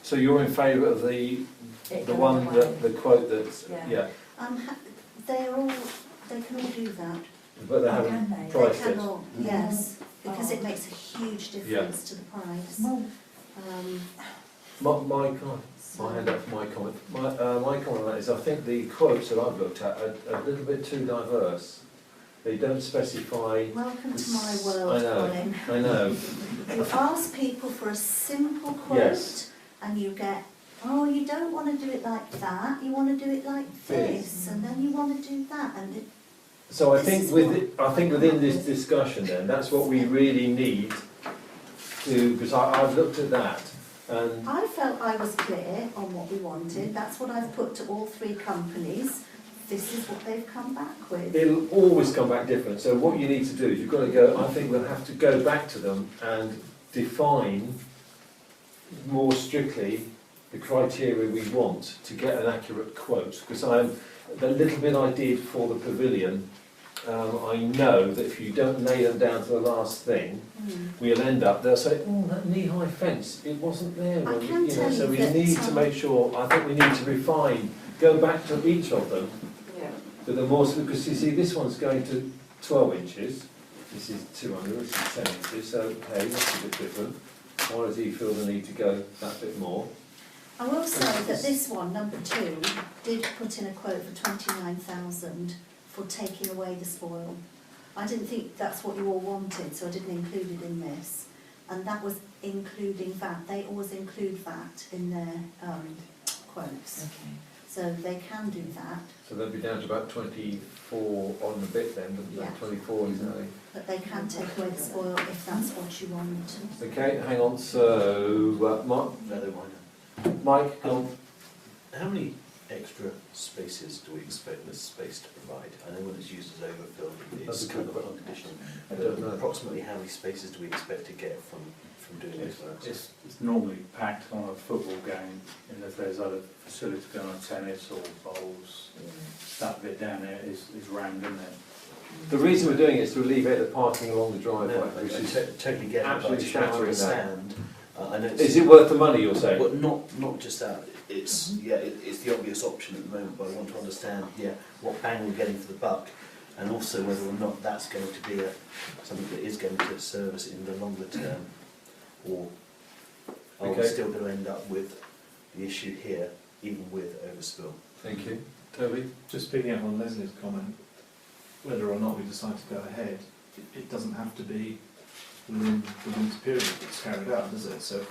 So you're in favour of the one, the quote that's, Yeah. They can all do that. But they Oh, haven't can they? priced They it. can all, yes, because Oh. it makes a huge difference to the price. Well, My hand up for my comment. My comment on that is I think the quotes that I've looked at are a little bit too diverse. They don't specify. Welcome to my world, I know. Colin. I know. You ask people for a simple quote, Yes. and you get, oh, you don't want to do it like that, you want to do it like this, and then you want to do that, and it, So I This think is within this discussion then, that's what we really need to, because I've looked at that and I felt I was clear on what we wanted. That's what I've put to all 3 companies. This is what they've come back with. it'll always come back different. So what you need to do is you've got to go, I think we'll have to go back to them and define more strictly the criteria we want to get an accurate quote. Because the little bit I did for the pavilion, I know that if you don't nail them down to the last thing, we'll end up, they'll say, oh, that knee-high fence, it wasn't there. I When can you know, tell so you we that, need to make sure, I think we need to refine, go back to each of them, to the more, because you see this one's going to 12 inches, this is 200, this is 10 inches, so okay, that's a bit different. Why does he feel the need to go that bit more? I will say that this one, number 2, did put in a quote for 29,000 for taking away the spoil. I didn't think that's what you all wanted, so I didn't include it in this. And that was including VAT. They always include VAT in their quotes. okay. So they can do that, So they'll be down to about 24 on the bit then, wouldn't they? Yeah. 24 exactly. but they can take away the spoil if that's what you want. Okay, hang on, so, Mike, go on. How many extra spaces do we expect this space to provide? I know when it's used as overfill, That's it's a kind good of question. unconditional. I don't know. Approximately how many spaces do we expect to get from doing this work? It's normally packed on a football game, and if there's other facilities going on, tennis or bowls, that bit down there is rammed in there. The reason we're doing it is to alleviate the parking along the driveway, No, which I is totally get it, but I absolutely just want to shattering that. understand. I know Is it worth the money, you're saying? But not just that. It's it's the obvious option at the moment, but I want to understand what bang we're getting for the buck, and also whether or not that's going to be something that is going to serve us in the longer term, or are we Okay. still going to end up with the issue here, even with overspill? Thank you. Toby? Just picking up on Leslie's comment, whether or not we decide to go ahead, it doesn't have to be within the winter period it's carried out, does it? So if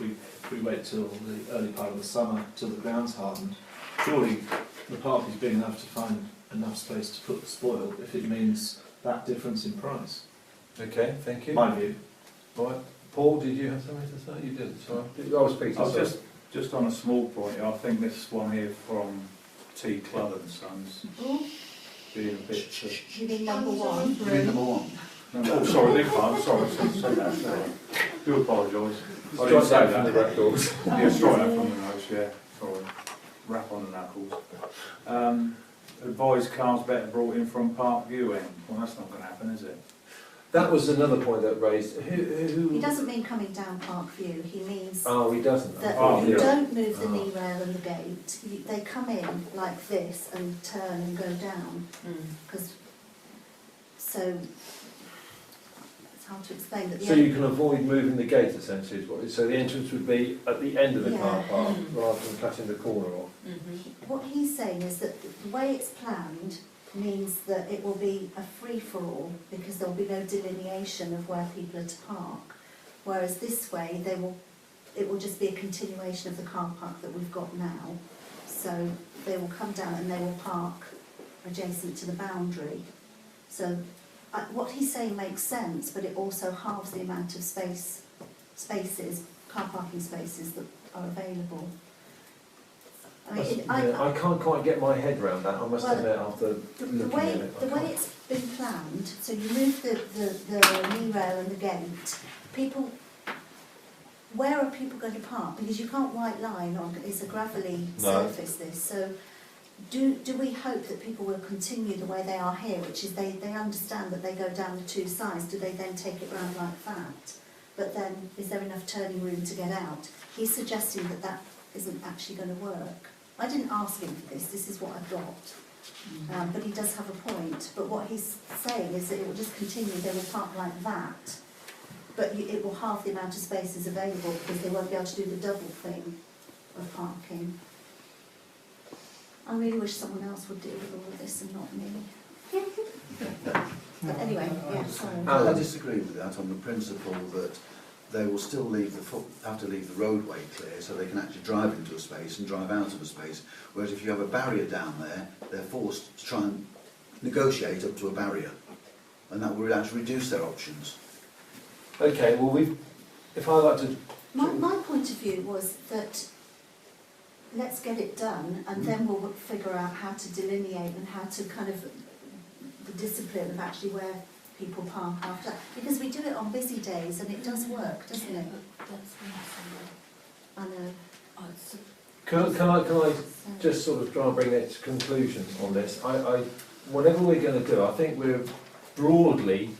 we wait till the early part of the summer, till the ground's hardened, surely the park is big enough to find enough space to put the spoil if it means that difference in price. Okay, thank you. My view. Right. Paul, did you have something to say? You didn't, sorry. I was Peter, I was sorry. just on a small point, I think this one here from T. Club and Sons, being a bit... You mean number one? You mean number one? Oh, sorry, big pardon, sorry, say that, sorry. Do apologise. I Strike didn't say that from the that. records. Yeah, strike that from the notes, yeah, sorry. Rap on the knuckles. Advised cars better brought in from Park View end. Well, that's not going to happen, is it? That was another point that raised. Who? He doesn't mean coming down Park View, he means Oh, he doesn't. that Oh, you yeah. don't move the Oh. knee rail and the gate. They come in like this and turn and go down. So it's hard to explain. But So you can avoid moving the gate essentially. Is what, so the entrance would be at the end of the car Yeah. park rather than cutting the corner off. what he's saying is that the way it's planned means that it will be a free-for-all because there will be no delineation of where people are to park. Whereas this way, it will just be a continuation of the car park that we've got now. So they will come down and they will park adjacent to the boundary. So what he's saying makes sense, but it also halves the amount of car parking spaces that are available. I mean, I can't quite get my head around that, I must Well, admit, after the looking way at it. the way it's been planned, so you move the knee rail and the gate, where are people going to park? Because you can't white line on, it's a gravelly No. surface this, so do we hope that people will continue the way they are here, which is they understand that they go down the two sides, do they then take it round like that? But then, is there enough turning room to get out? He's suggesting that that isn't actually going to work. I didn't ask him for this is what I've got. But he does have a point. But what he's saying is that it will just continue, they will park like that, but it will halve the amount of spaces available because they won't be able to do the double thing of parking. I really wish someone else would deal with all of this and not me. But anyway, yeah, sorry. I disagree with that on the principle that they will still have to leave the roadway clear so they can actually drive into a space and drive out of a space. Whereas if you have a barrier down there, they're forced to try and negotiate up to a barrier, and that would actually reduce their options. Okay, well if I like to... My point of view was that let's get it done and then we'll figure out how to delineate and how to kind of the discipline of actually where people park after, because we do it on busy days and it does work, doesn't it? I know. Can I just sort of try and bring it to conclusion on this? Whatever we're going to do, I think we're broadly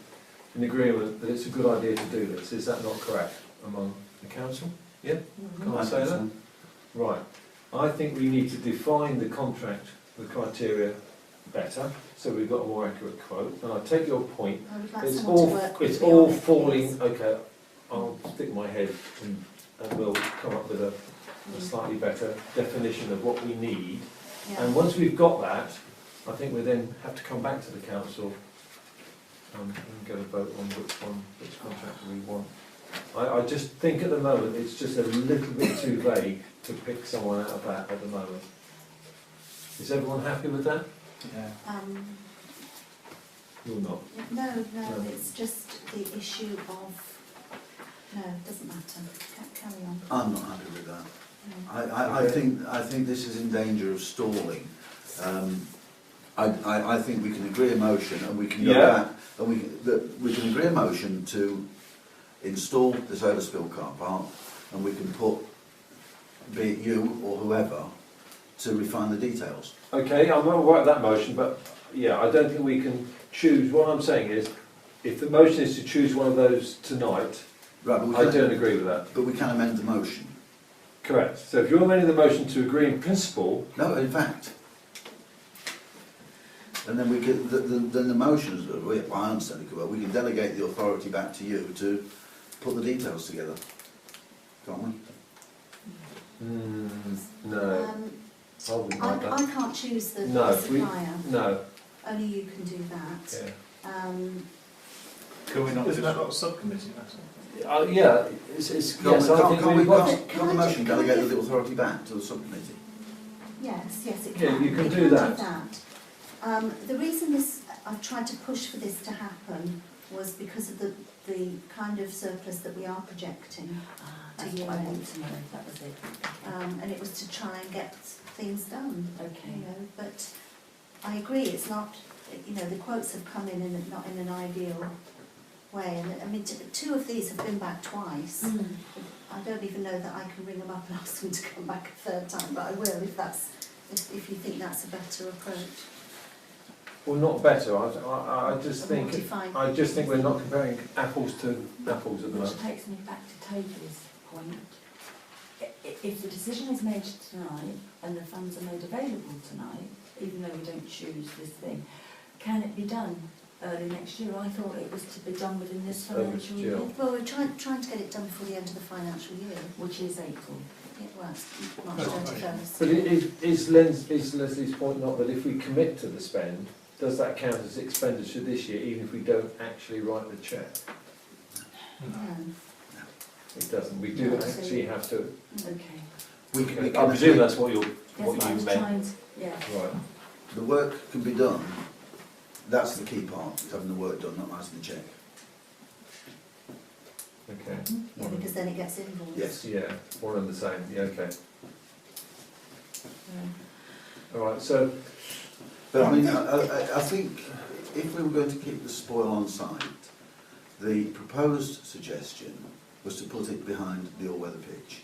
in agreement that it's a good idea to do this. Is that not correct among the council? Yeah? Can I say that? Right. I think we need to define the contract, the criteria better, so we've got a more accurate quote. And I take your point. I would like It's someone all to work with it's me all on it, falling. please. Okay, I'll stick my head and we'll come up with a slightly better definition of what we need. Yeah. And once we've got that, I think we then have to come back to the council and get a vote on which contract we want. I just think at the moment it's just a little bit too vague to pick someone out of that at the moment. Is everyone happy with that? Yeah. You're not. No, No. it's just the issue of... No, it doesn't matter. Carry on. I'm not happy with that. No. I think this is in danger of stalling. I think we can agree a motion and we can go back and we can agree a motion to install this overspill car park, and we can put, be it you or whoever, to refine the details. Okay, I'm not right with that motion, but yeah, I don't think we can choose. What I'm saying is, if the motion is to choose one of those tonight, Right, but we I can, don't agree with that. but we can amend the motion. Correct. So if you're amending the motion to agree in principle, No, in fact. And then we can, then the motions, well, I understand it could, we can delegate the authority back to you to put the details together, can't we? no, I wouldn't like that. I can't choose the No, supplier. No. Only you can do that. Yeah. Can we not Isn't just... that not a subcommittee matter? Yeah, it's Can't yes, we, I think can't we've got... can't the motion delegate the authority back to the subcommittee? Yes, it Yeah, can. you can It do that. The reason I've tried to push for this to happen was because of the kind of surplus that we are projecting. That's what I want to know, that was it. And it was to try and get things done. Okay. You know, but I agree, it's not you know, the quotes have come in not in an ideal way. And I mean, two of these have been back twice. I don't even know that I can ring them up and ask them to come back a third time, but I will if you think that's a better approach. Well, not better. I just A more think defined we're not comparing apples to apples at the Which moment. takes me back to Toby's point. If the decision is made tonight and the funds are made available tonight, even though we don't choose this thing, can it be done early next year? I thought it was to be done within this financial year, Well, we're trying to get it done before the end of the financial year. which is April. Well, it's March 31st. But is Leslie's point not that if we commit to the spend, does that count as expenditure this year, even if we don't actually write the cheque? It doesn't. We do actually have to. Okay. I presume that's what you Yes, meant. yeah. Right. The work can be done. That's the key part, is having the work done, not writing the cheque. Okay. Yeah, because then it gets invoiced. Yes. Yeah. One and the same. Yeah. Okay. All right. So. But I mean, I think if we were going to keep the spoil on site, the proposed suggestion was to put it behind the all-weather pitch.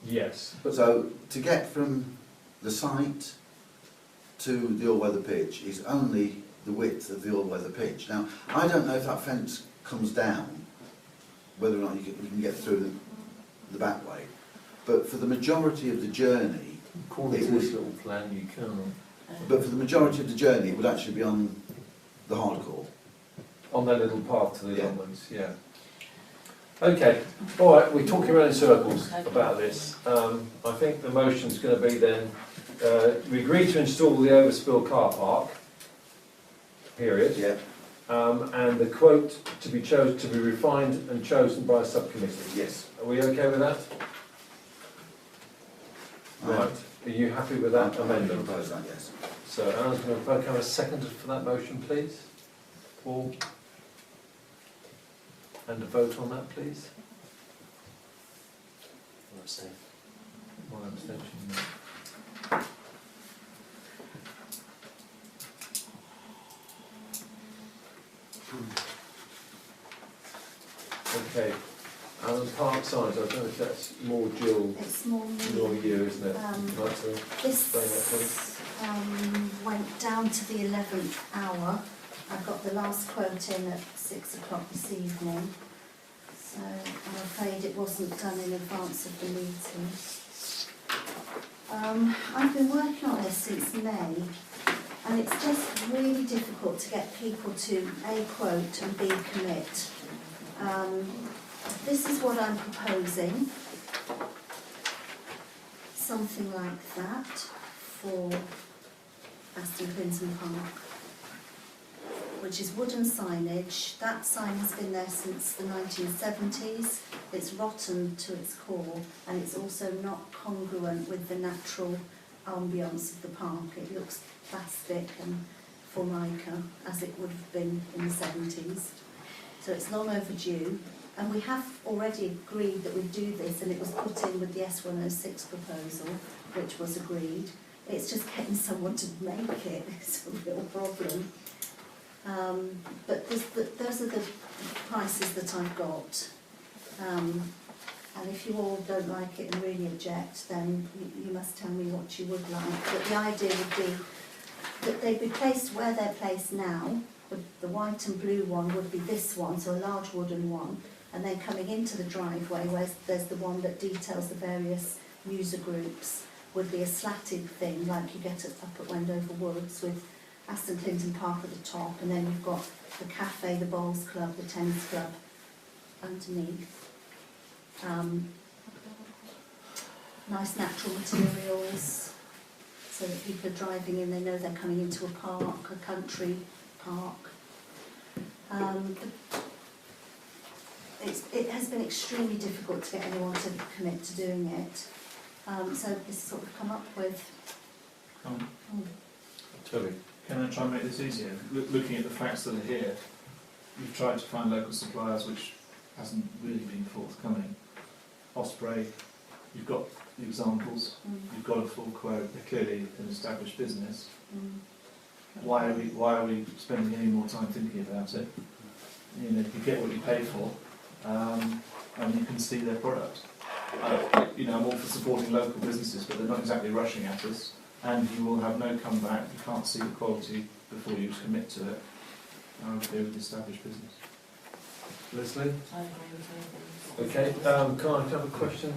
Yes. But So to get from the site to the all-weather pitch is only the width of the all-weather pitch. Now, I don't know if that fence comes down, whether or not you can get through the back way, but for the majority of the journey, according to this little plan, you can. but for the majority of the journey, it would actually be on the hardcore. On that little path to the Yeah. onwards, yeah. Okay, all right, we're talking around in circles about this. I think the motion's going to be then, we agree to install the overspill car park, period. Yeah. And the quote to be refined and chosen by a subcommittee. Yes. Are we okay with that? Right, are you happy with that amendment? Propose that, yes. So Alan's going to have a second for that motion, please. Paul? And a vote on that, please. I'll abstain. One abstention. Okay. Alan, park signs, I don't know if that's more Jill It's more nor you, isn't it? Um, Would you like to explain that, please? This went down to the 11th hour. I got the last quote in at 6 o'clock this evening, so I'm afraid it wasn't done in advance of the meeting. I've been working on this since May, and it's just really difficult to get people to A, quote, and B, commit. This is what I'm proposing, something like that for Aston Clinton Park, which is wooden signage. That sign has been there since the 1970s. It's rotten to its core, and it's also not congruent with the natural ambience of the park. It looks plastic and formica, as it would have been in the 70s. So it's long overdue, and we have already agreed that we'd do this, and it was put in with the S106 proposal, which was agreed. It's just getting someone to make it. It's a real problem. But those are the prices that I've got. And if you all don't like it and really object, then you must tell me what you would like. But the idea would be that they'd be placed where they're placed now. The white and blue one would be this one, so a large wooden one. And then coming into the driveway, where there's the one that details the various user groups, would be a slatted thing like you get up at Wendover Woods, with Aston Clinton Park at the top, and then you've got the cafe, the bowls club, the tennis club underneath. Nice natural materials, so that people are driving in, they know they're coming into a park, a country park. It has been extremely difficult to get anyone to commit to doing it. So this is what we've come up with. Toby. Can I try and make this easier? Looking at the facts that are here, you've tried to find local suppliers, which hasn't really been forthcoming. Osprey, you've got the examples, you've got a full quote, they're clearly an established business. why are we spending any more time thinking about it? You know, you get what you pay for, and you can see their product. You know, I'm all for supporting local businesses, but they're not exactly rushing at us, and you will have no comeback. You can't see the quality before you commit to it. I would go with established business. Leslie? I agree with you. Okay, can I have a question?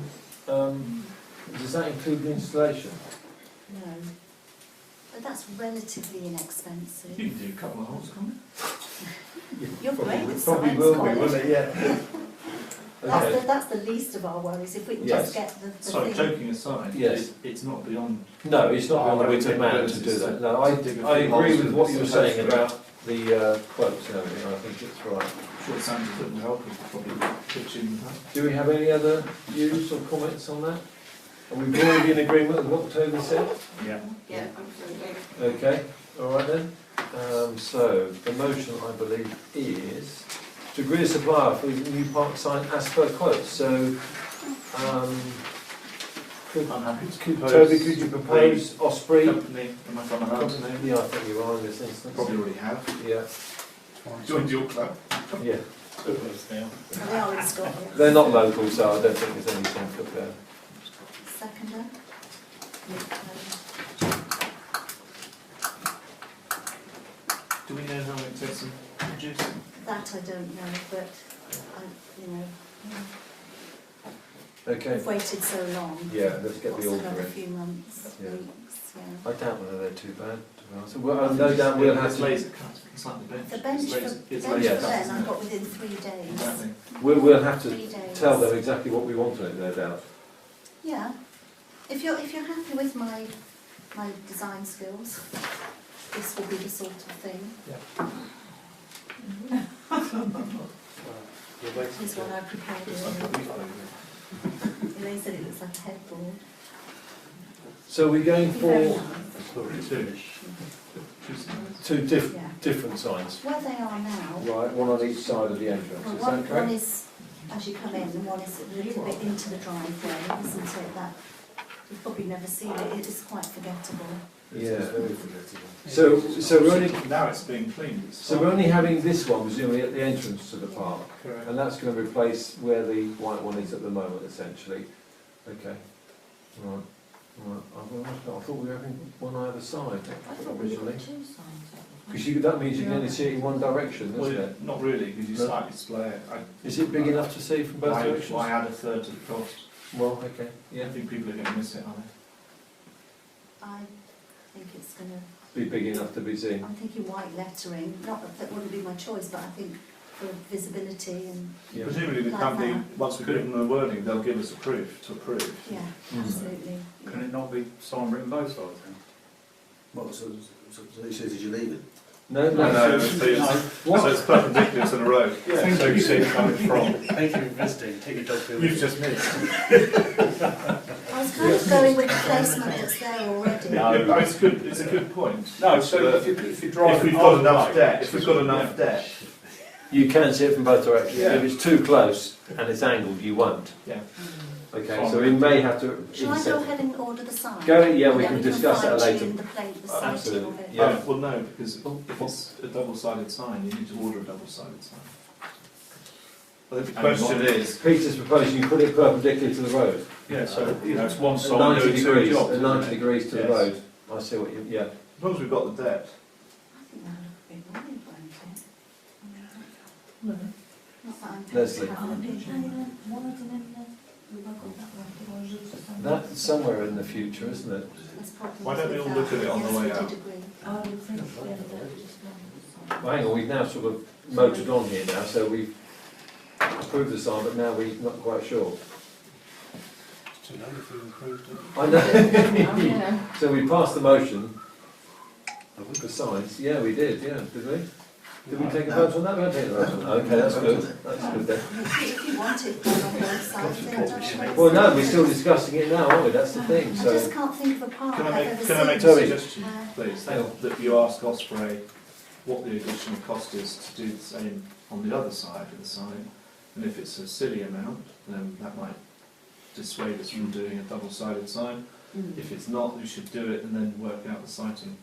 Does that include the installation? No. But that's relatively inexpensive. You can do a couple of holes, can't you? You're great with Probably science, will be, Colin. won't it? Yeah. Okay. That's the least of our worries, if we can Yes. just get the Sorry, thing. joking aside, Yes. it's not beyond. No, it's not on the wit of man to do that. No, I agree with what you were saying about the quotes and everything. I think it's right. I'm sure Sandra couldn't help us, probably pitch in with that. Do we have any other views or comments on that? Are we broadly in agreement with what Toby said? Yeah. Yeah, absolutely. Okay, all right then. So the motion, I believe, is to agree a supplier for the new park sign as per quote. So, I'm happy to could, propose. Toby, could you propose Osprey? Company, am I from allowed to name? Yeah, I think you are in this instance. Probably already have. Yeah, Joined your club. yeah. They are in Scotland. They're not local, so I don't think there's any conflict there. Seconder? Do we know how long it takes them to produce? That I don't know, but you know, Okay. we've waited so long. Yeah, let's get What's the order another in. few months, Yeah. weeks, yeah. I doubt whether they're too bad, to be honest. Well, no doubt we'll have It's to. laser cut. It's like the bench. The bench It's for, laser, the it's bench laser for cut, then, isn't I it? got within 3 days. Exactly. We'll have to 3 days. tell them exactly what we want on it, no doubt. Yeah. If you're happy with my design skills, this will be the sort of thing. Here's what I prepared It's like a earlier. leaf over. Elaine said it looks like a headboard. So we're going Very for nice. two Yeah. different signs. Where they are now, Right, one on each side of the entrance, well, is one that correct? is as you come in, and one is a little bit into the driveway, isn't it? That you've probably never seen it. It is quite forgettable. Yeah. Very forgettable. So we're only Now it's being cleaned. It's so we're only having this one presumably at the entrance to the park, correct. and that's going to replace where the white one is at the moment, essentially. Okay. Right. Right. I thought we were having one either side I thought we originally. got 2 signs up. Because that means you can only see it in one direction, Well, doesn't it? not really, because you No. slightly display it. Is it big enough to see from both directions? Why add a third to the cost? Well, okay. I Yeah. think people are going to miss it, aren't I think it's going to. Be big enough to be seen. I'm thinking white lettering. Not that that wouldn't be my choice, but I think for visibility and they? Yeah. Presumably the Like company, that. once we've given them the wording, they'll give us a proof to approve. yeah, Mm. absolutely. Can it not be sign written both sides then? What, so he says, did you leave it? No, no, No, no. so it's perpendicular to the road. Yeah. So you see it coming from. Thank you for visiting, take your dog to You've just missed. I was kind of going with the placement that's there already. No. Yeah, but it's good. It's a good point. No, so But if you drive... If we've got enough depth, if we've got enough depth, You can see it from both directions. Yeah. If it's too close and it's angled, you won't. yeah. Okay, so we may have to. Shall I go ahead and order the sign? Go, yeah, we And can then discuss that later. fine-tune the plate, the sighting Absolutely, of it. yeah. Well, no, because if it's a double-sided sign, you need to order a double-sided sign. I think the question is, Peter's proposing you put it perpendicular to the road. Yeah, so, you know, it's one At side 90 doing two degrees, jobs. at 90 degrees to Yes. the road. I see what you, yeah. as long as we've got the depth. I think that'll look a bit worried, won't it? No. Not that I'm Leslie. to have an opinion. That's somewhere in the future, isn't it? There's problems Why don't we with all look that. at it on the Yes, way we out? did agree. I would think we had just one. Well, hang on, we've now sort of motored on here now, so we've approved the sign, but now we're not quite sure. It's too late if we've improved it. I know. Oh, yeah. So we passed the motion for signs. Yeah, we did, yeah, did we? Did we take a vote on that? We didn't take a vote on that. Okay, that's good. That's good then. If you want it done on both sides, then that's what Well, no, we're still discussing it now, aren't we? That's the thing, I so. just can't think of a park Can I I've make, ever can I make a seen. Sorry. suggestion, please? Hang on. That you ask Osprey what the additional cost is to do the same on the other side of the sign. And if it's a silly amount, then that might dissuade us from doing a double-sided sign. Mm. If it's not, we should do it and then work out the sighting.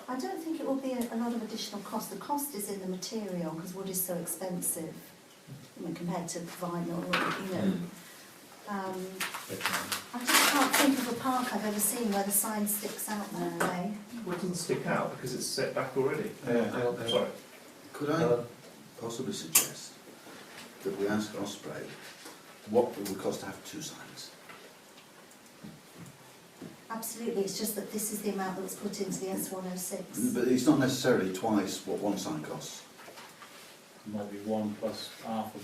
I don't think it will be a lot of additional cost. The cost is in the material because wood is so expensive, I mean, compared to vinyl, you know. I just can't think of a park I've ever seen where the sign sticks out that way. Well, it doesn't stick out because it's set back already. Sorry. Could I possibly suggest that we ask Osprey what it would cost to have 2 signs? Absolutely, it's just that this is the amount that was put into the S106. But it's not necessarily twice what 1 sign costs. Maybe 1 plus half of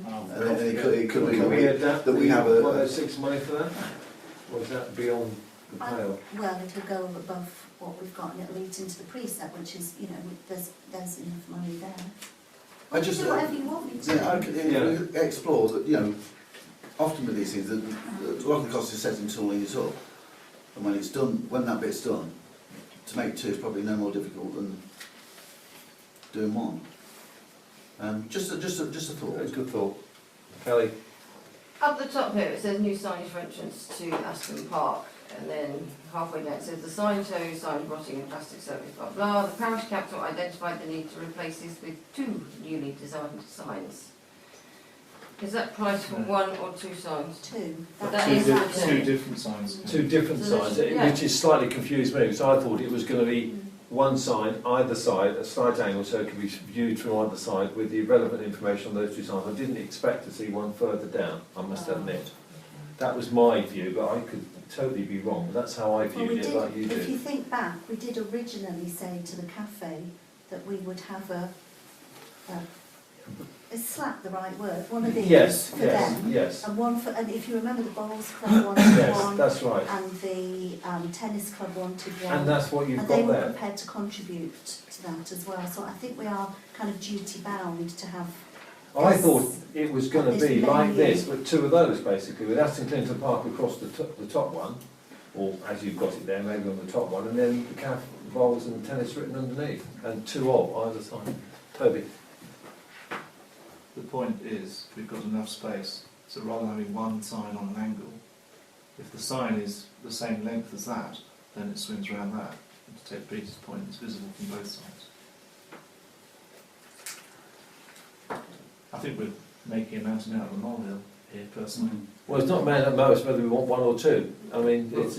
half. And then it could be Can we adapt that we have a... 106 money for that? Or is that beyond the pale? Well, it'll go above what we've got and it'll eat into the preset, which is, you know, there's enough money there. I just... Do whatever you want me to. Yeah, I could explore that, you know, often with these things, a lot of the cost is set in tooling it up. And when it's done, when that bit's done, to make 2 is probably no more difficult than doing 1. Just a thought. That's a good thought. Kelly? Up the top here it says new signage for entrance to Aston Park, and then halfway down it says the sign shows signs rotting and plastic surface, blah blah. The parish council identified the need to replace this with 2 newly designed signs. Is that price for 1 or 2 signs? 2. That is Two different signs. 2 different So signs, there's- yeah. which is slightly confused me, because I thought it was going to be 1 sign either side, a slight angle, so it could be viewed from either side with the relevant information on those 2 signs. I didn't expect to see one further down, I must admit. That was my view, but I could totally be wrong. That's how I Well, viewed it, like you if you did. think back, we did originally say to the cafe that we would have is slap the right word? One of these Yes, for yes, them. yes. And one for, and if you remember the bowls club wanted Yes, one, that's right. and the tennis club wanted one. And that's what you've And they got were there. prepared to contribute to that as well. So I think we are kind of duty bound to have. I this- thought it was going to this be like menu. this, but 2 of those basically, with Aston Clinton Park across the top one, or as you've got it there, maybe on the top one, and then the calf bowls and tennis written underneath, and 2 of either side. Toby? The point is, we've got enough space, so rather than having 1 sign on an angle, if the sign is the same length as that, then it swings around that. And to take Peter's point, it's visible from both sides. I think we're making a mountain out of a molehill here, personally. Well, it's not man at most whether we want 1 or 2. I mean, it's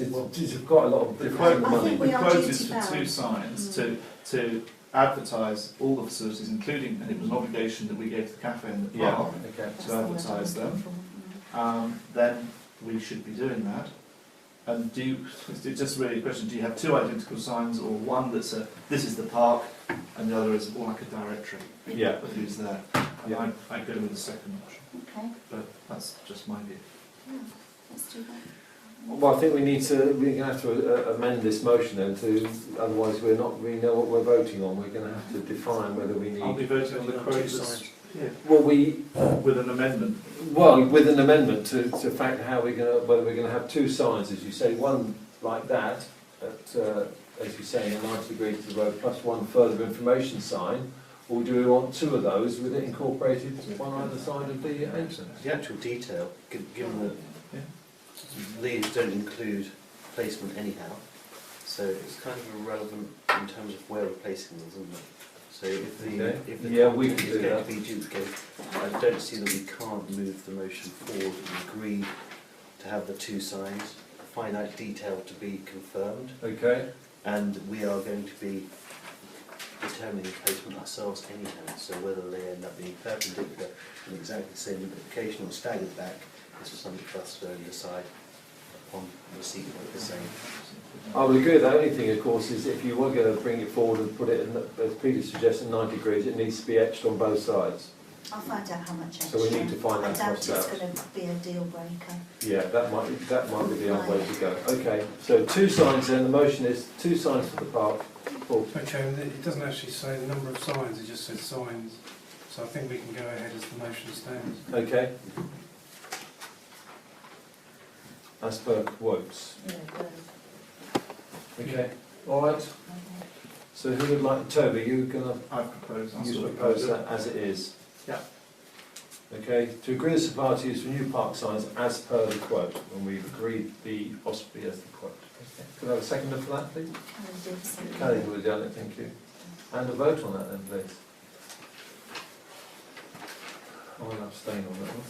quite a lot of The difference in quote, the I money. think the we are quote duty is for bound. 2 signs to advertise all the facilities, including, and it was an obligation that we gave to the cafe and the Yeah, park, okay. That's to the word I'm advertise them. looking for. Then we should be doing that. And it's just really a question, do you have 2 identical signs, or one that's this is the park, and the other is more like a directory Yeah. of who's there? And Yeah. I go with the second option, Okay, but that's just my view. yeah, let's do that. Well, I think we're going to have to amend this motion then, otherwise we know what we're voting on. We're going to have to define whether we I'll be need... voting on the quote Two that's signs. here, Well, with an amendment. with an amendment to fact how whether we're going to have 2 signs, as you say, 1 like that, at, as you say, in 90 degrees to the road, plus 1 further information sign, or do we want 2 of those with it incorporated on either side of the entrance? The actual detail, given that Yeah. these don't include placement anyhow, so it's kind of irrelevant in terms of where we're placing them, isn't it? So if the Yeah, we content can is do going that. to be duplicated, I don't see that we can't move the motion forward and agree to have the 2 signs, finite detail to be confirmed, Okay, and we are going to be determining the placement ourselves anyhow, so whether they end up being perpendicular in exactly the same location or staggered back is something for us to decide upon receipt of the same. I would agree with that. The only thing, of course, is if you were going to bring it forward and put it in, as Peter suggested, 90 degrees, it needs to be etched on both sides. I'll find out how much extra. So we need to find I that doubt cost it's out. going to be a deal breaker. Yeah, that might be the odd way to go. Okay, so 2 signs then. The motion is 2 signs for the park. Paul? So Chairman, it doesn't actually say the number of signs, it just says signs. So I think we can go ahead as the motion stands. Okay. As per quotes. Yeah, good. Okay. All right. So who would like, Toby, you're going to I've proposed. I'll you still propose propose that as it is? Yeah. Okay, to agree the supply to use for new park signs as per the quote, and we've agreed the Osprey as the quote. Could I have a seconder for that, please? And Kelly would have done it, thank you. And a vote on that then, please. I'll abstain on that one.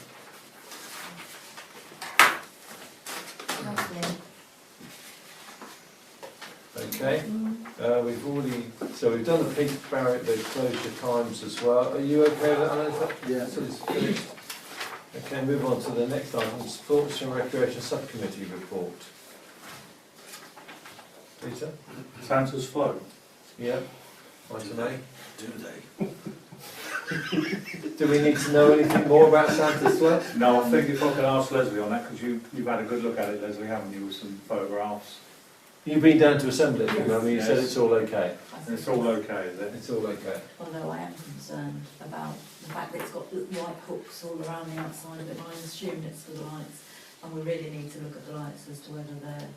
Lovely. Okay, we've already, so we've done the peak barrier, the closure times as well. Are you okay with that, Alan? Yeah. So it's finished. Okay, move on to the next item, Sports and Recreation Subcommittee report. Peter? Santa's float. Yeah. Item A. Do they? Do we need to know anything more about Santa's float? No, I think if I could ask Leslie on that, because you've had a good look at it, Leslie, haven't you, with some photographs? You've been down to assemble it, remember? You Yes. said it's all okay. And it's all okay, is it? It's all okay. Although I am concerned about the fact that it's got the white hooks all around the outside of it, I assume it's for the lights, and we really need to look at the lights as to whether they're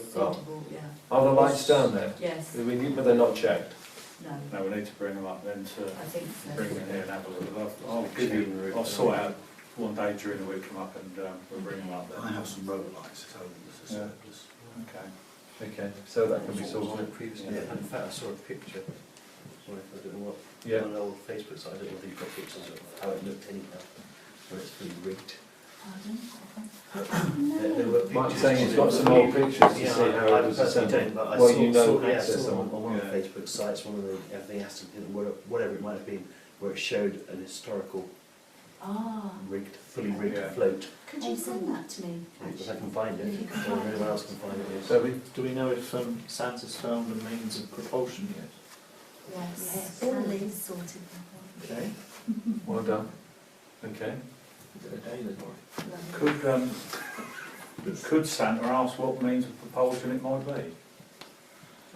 suitable, yeah. Are the lights down there? Yes, But they're not checked. no, No, we need to bring them up then to I think so. bring them here and have a look. I'll give you, I'll sort out one day during the week, come up and we'll bring them up I then. have some road lights at home as a Yeah. surplus. Okay. Okay, so that can be sorted. Previously, Yeah. in fact, I saw a picture. Sorry, I don't know what. Yeah. On an old Facebook site, I don't know if you've got pictures of how it looked anyhow, where it's fully rigged. Pardon? There were Mike's pictures. saying he's got some old pictures to Yeah, see how it I was personally assembled. don't, but I Well, saw, you know saw, yeah, I access saw them. on one of Yeah. the Facebook sites, one of the Aston, whatever it might have been, where it showed an historical Ah, rigged, fully rigged Yeah. float. Could you send that to me? If I can find it, If you can or if find anyone it. else can find it. Yes. Debbie? Do we know if Santa's found a means of propulsion yet? Yes, Sally's sorted that Okay. Well done. Okay. Is it a day then? one. Could Santa ask what means of propulsion it might be?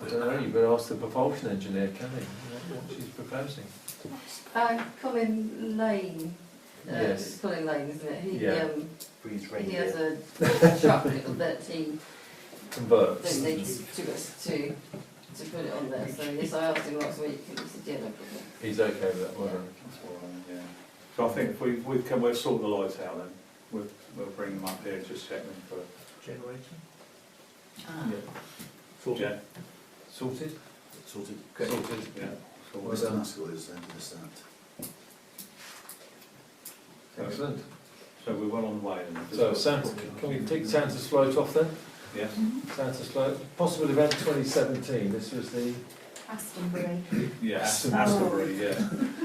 I don't know, you better ask the propulsion engineer, Kelly, what she's proposing. Colin Lane. Yes. It's Colin Lane, isn't it? Yeah. Breeze He reindeer. has a truck that he Converts. donates to us to put it on there. So yes, I asked him last week and he said, yeah, no problem. He's okay with that, well done. That's all right, yeah. So I think if we'll sort the lights out then, we'll bring them up here, just check them for, Generator? ah. yeah, Sorted? Sorted. Sorted. yeah. So Well Mr. done. Maskell is then to that. Excellent. So we're well on the way then. So Santa, can we take Santa's float off then? Yes. Santa's float, possible event 2017, this was the Astonbury. Yeah, Aston. Astonbury, yeah.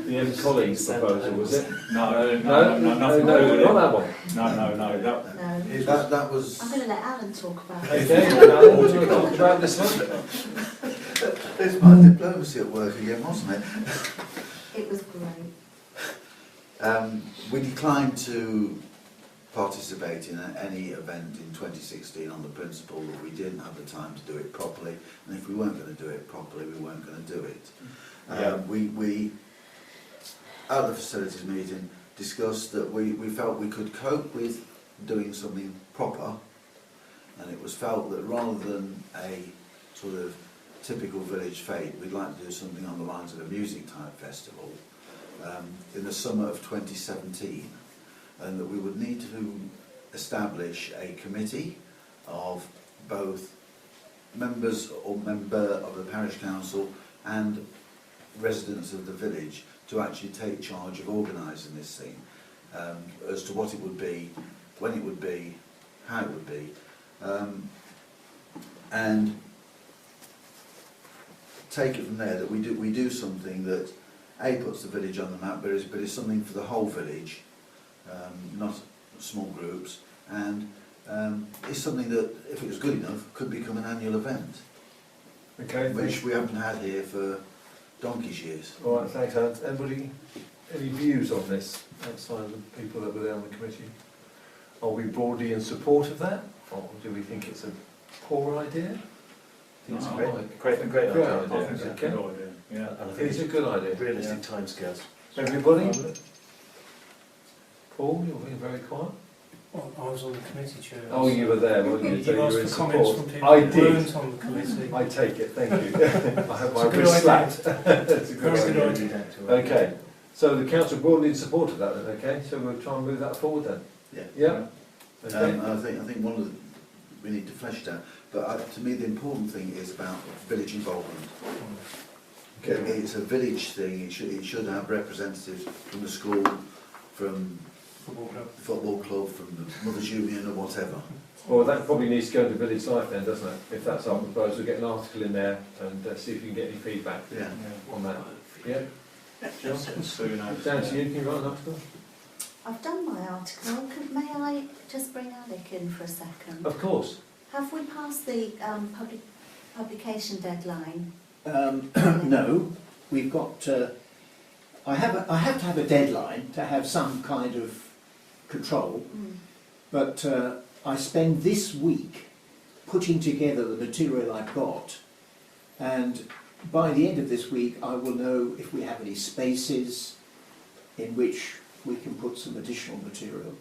the M. Collins proposal, was it? No, No, nothing no, to do with not it. that one. No, No, That was, I'm going to let Alan talk about it. Okay, Alan, do you want to talk about this one? there's my diplomacy at work again, wasn't it? It was great. We declined to participate in any event in 2016 on the principle that we didn't have the time to do it properly, and if we weren't going to do it properly, we weren't going to do it. Yeah. We at the facilities meeting discussed that we felt we could cope with doing something proper, and it was felt that rather than a sort of typical village fete, we'd like to do something on the lines of a music type festival in the summer of 2017, and that we would need to establish a committee of both members or member of the parish council and residents of the village to actually take charge of organising this thing, as to what it would be, when it would be, how it would be, and take it from there that we do something that A, puts the village on the map, but is something for the whole village, not small groups, and is something that, if it was good enough, could become an annual event, Okay, which we haven't had here for donkey's years. all right, thanks, Alan. Anybody, any views on this outside of the people that were there on the committee? Are we broadly in support of that, or do we think it's a poor idea? I think it's a No, great Great idea. idea. I think it's a good idea, yeah. And I think It's a good idea. realistic timescales. Everybody? Paul, you're being very quiet. Well, I was on the committee chair. Oh, you were there, weren't you? So You you asked were in for comments from support. people I who did. weren't on the committee. I take it, thank you. I have my It's a good wrist idea. slapped. That's a good Very good idea. idea. Okay, so the council broadly in support of that then, okay? So we'll try and move that forward then? Yeah. Yeah? Okay. I think one of the, we need to flesh it out. But to me, the important thing is about village involvement. Okay. It's a village thing. It should have representatives from the school, from Football club. the football club, from the Mothers Union or whatever. Well, that probably needs to go to Village Life then, doesn't it? If that's our proposal, get an article in there and see if you can get any feedback Yeah. on that. Yeah? Soon as. Down to you, can you write an article? I've done my article. May I just bring Alec in for a second? Of course. Have we passed the publication deadline? No, we've got. I have to have a deadline to have some kind of control, but I spend this week putting together the material I've got, and by the end of this week I will know if we have any spaces in which we can put some additional material.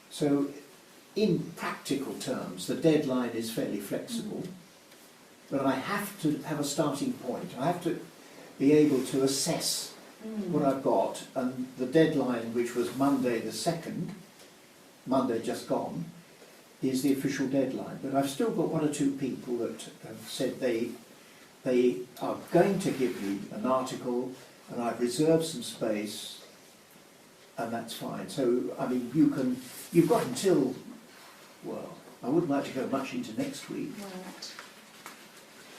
So in practical terms the deadline is fairly flexible, but I have to have a starting point. I have to be able to assess what I've got, and the deadline, which was Monday the 2nd, Monday just gone, is the official deadline. But I've still got one or two people that have said they are going to give me an article, and I've reserved some space, and that's fine. So, I mean, you've got until, well, I wouldn't like to go much into next week, Right.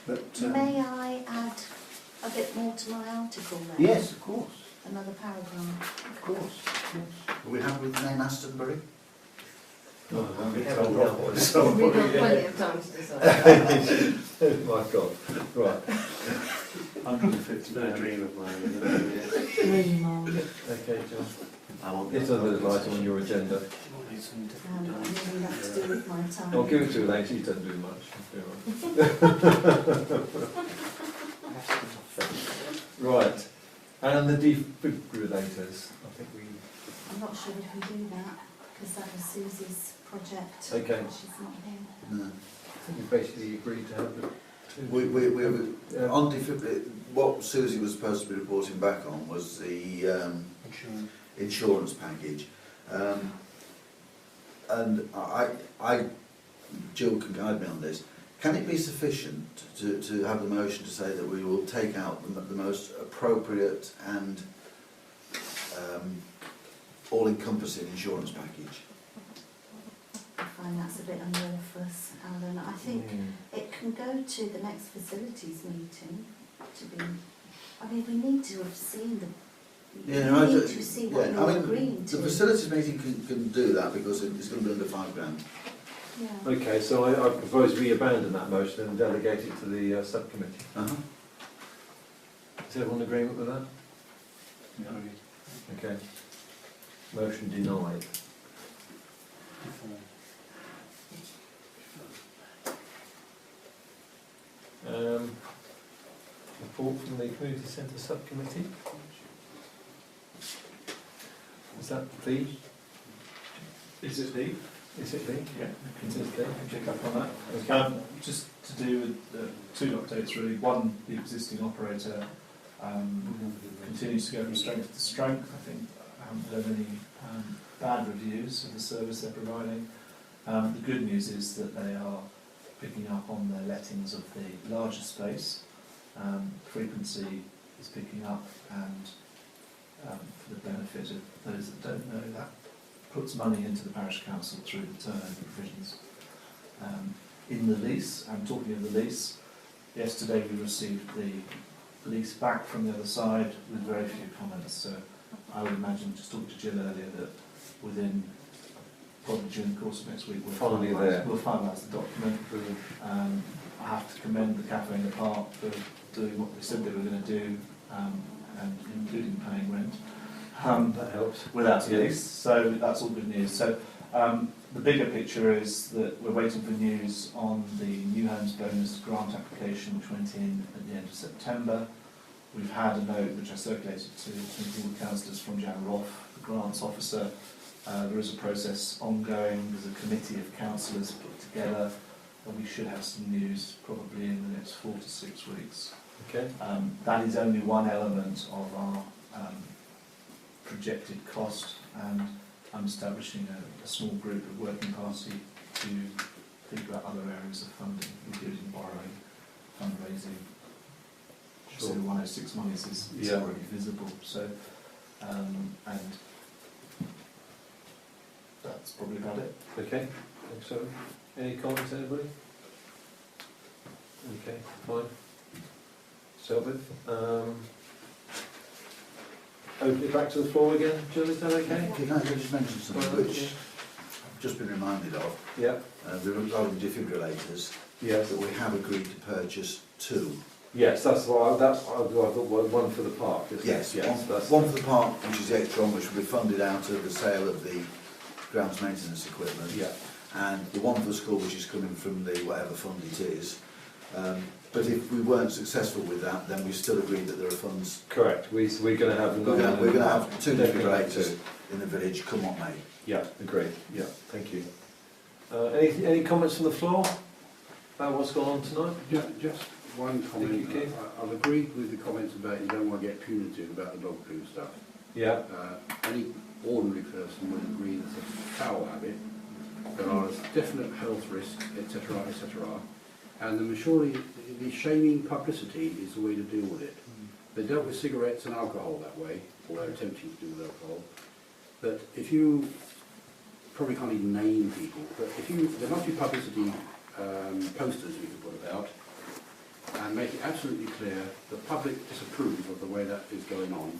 but... May I add a bit more to my article then? yes, of course, Another paragraph? of course. Are we happy with the name Astonbury? We We've got plenty of time to decide. Oh my God. Right. 150 dream of mine. Dream on. Okay, John. I want It's another item on your agenda. Really not to do with my time. I'll give it to you later, he doesn't do much. Right. And the defibrillators, I think we... I'm not sure if we do that, because that was Susie's project. Okay. She's not here. No. I think we basically agreed to have the two. We on what Susie was supposed to be reporting back on was the insurance package, and Jill can guide me on this. Can it be sufficient to have the motion to say that we will take out the most appropriate and all-encompassing insurance package? I find that's a bit amorphous, Alan. I think it can go to the next facilities meeting to be... I mean, we need to have seen the... Yeah, we need to see what you're agreeing to. the facilities meeting can do that because it's going to be under £5,000. Yeah. Okay, so I propose we abandon that motion and delegate it to the subcommittee. Is everyone in agreement with that? Okay. Motion denied. Report from the Community Centre Subcommittee. Is that the? Is it the? Is it the? Yeah, It is the. pick up on that. Okay. Just to do with two updates really. One, the existing operator continues to go from strength to strength. I think I haven't heard any bad reviews of the service they're providing. The good news is that they are picking up on their lettings of the larger space. Frequency is picking up, and for the benefit of those that don't know, that puts money into the parish council through the turnover provisions. In the lease, I'm talking of the lease, yesterday we received the lease back from the other side with very few comments, so I would imagine, just talking to Jill earlier, that within probably during the course of next week we'll finalise the document. I have to commend the Cafe in the Park for doing what they said they were going to do, and including paying rent. That helps. Without a lease, so that's all good news. So the bigger picture is that we're waiting for news on the New Homes Bonus grant application, which went in at the end of September. We've had a note which I circulated to all the councillors from Jan Roth, the grants officer. There is a process ongoing. There's a committee of councillors put together, and we should have some news probably in the next 4 to 6 weeks. Okay. That is only one element of our projected cost, and I'm establishing a small group of working party to think about other areas of funding, including borrowing, fundraising. So 106 monies is already visible. So, and that's probably about it. Okay, so any comments, anybody? Okay, fine. Sylvia, open it back to the floor again, Jill, is that okay? Can I just mention something which I've just been reminded of? Yeah. Regarding defibrillators, Yes. that we have agreed to purchase 2. Yes, that's why I thought one for the park. Isn't Yes, it? Yes, that's one for the park, which is the extra one, which will be funded out of the sale of the grounds maintenance equipment. Yeah. And the one for the school, which is coming from the whatever fund it is. But if we weren't successful with that, then we still agreed that there are funds. correct. We're going to have We're going to have 2 Definitely defibrillators in the village, come what may. Yeah, agreed. Yeah, thank you. Any comments from the floor about what's gone on tonight? Just one comment. Thank you, Keith. I've agreed with the comments about you don't want to get punitive about the dog poo stuff. Yeah. Any ordinary person would agree that it's a foul habit. There are definite health risks, etc., etc. And surely the shaming publicity is the way to deal with it. They dealt with cigarettes and alcohol that way, or they're attempting to do with alcohol. But if you probably can't even name people, but there must be publicity posters we can put about and make it absolutely clear the public disapprove of the way that is going on,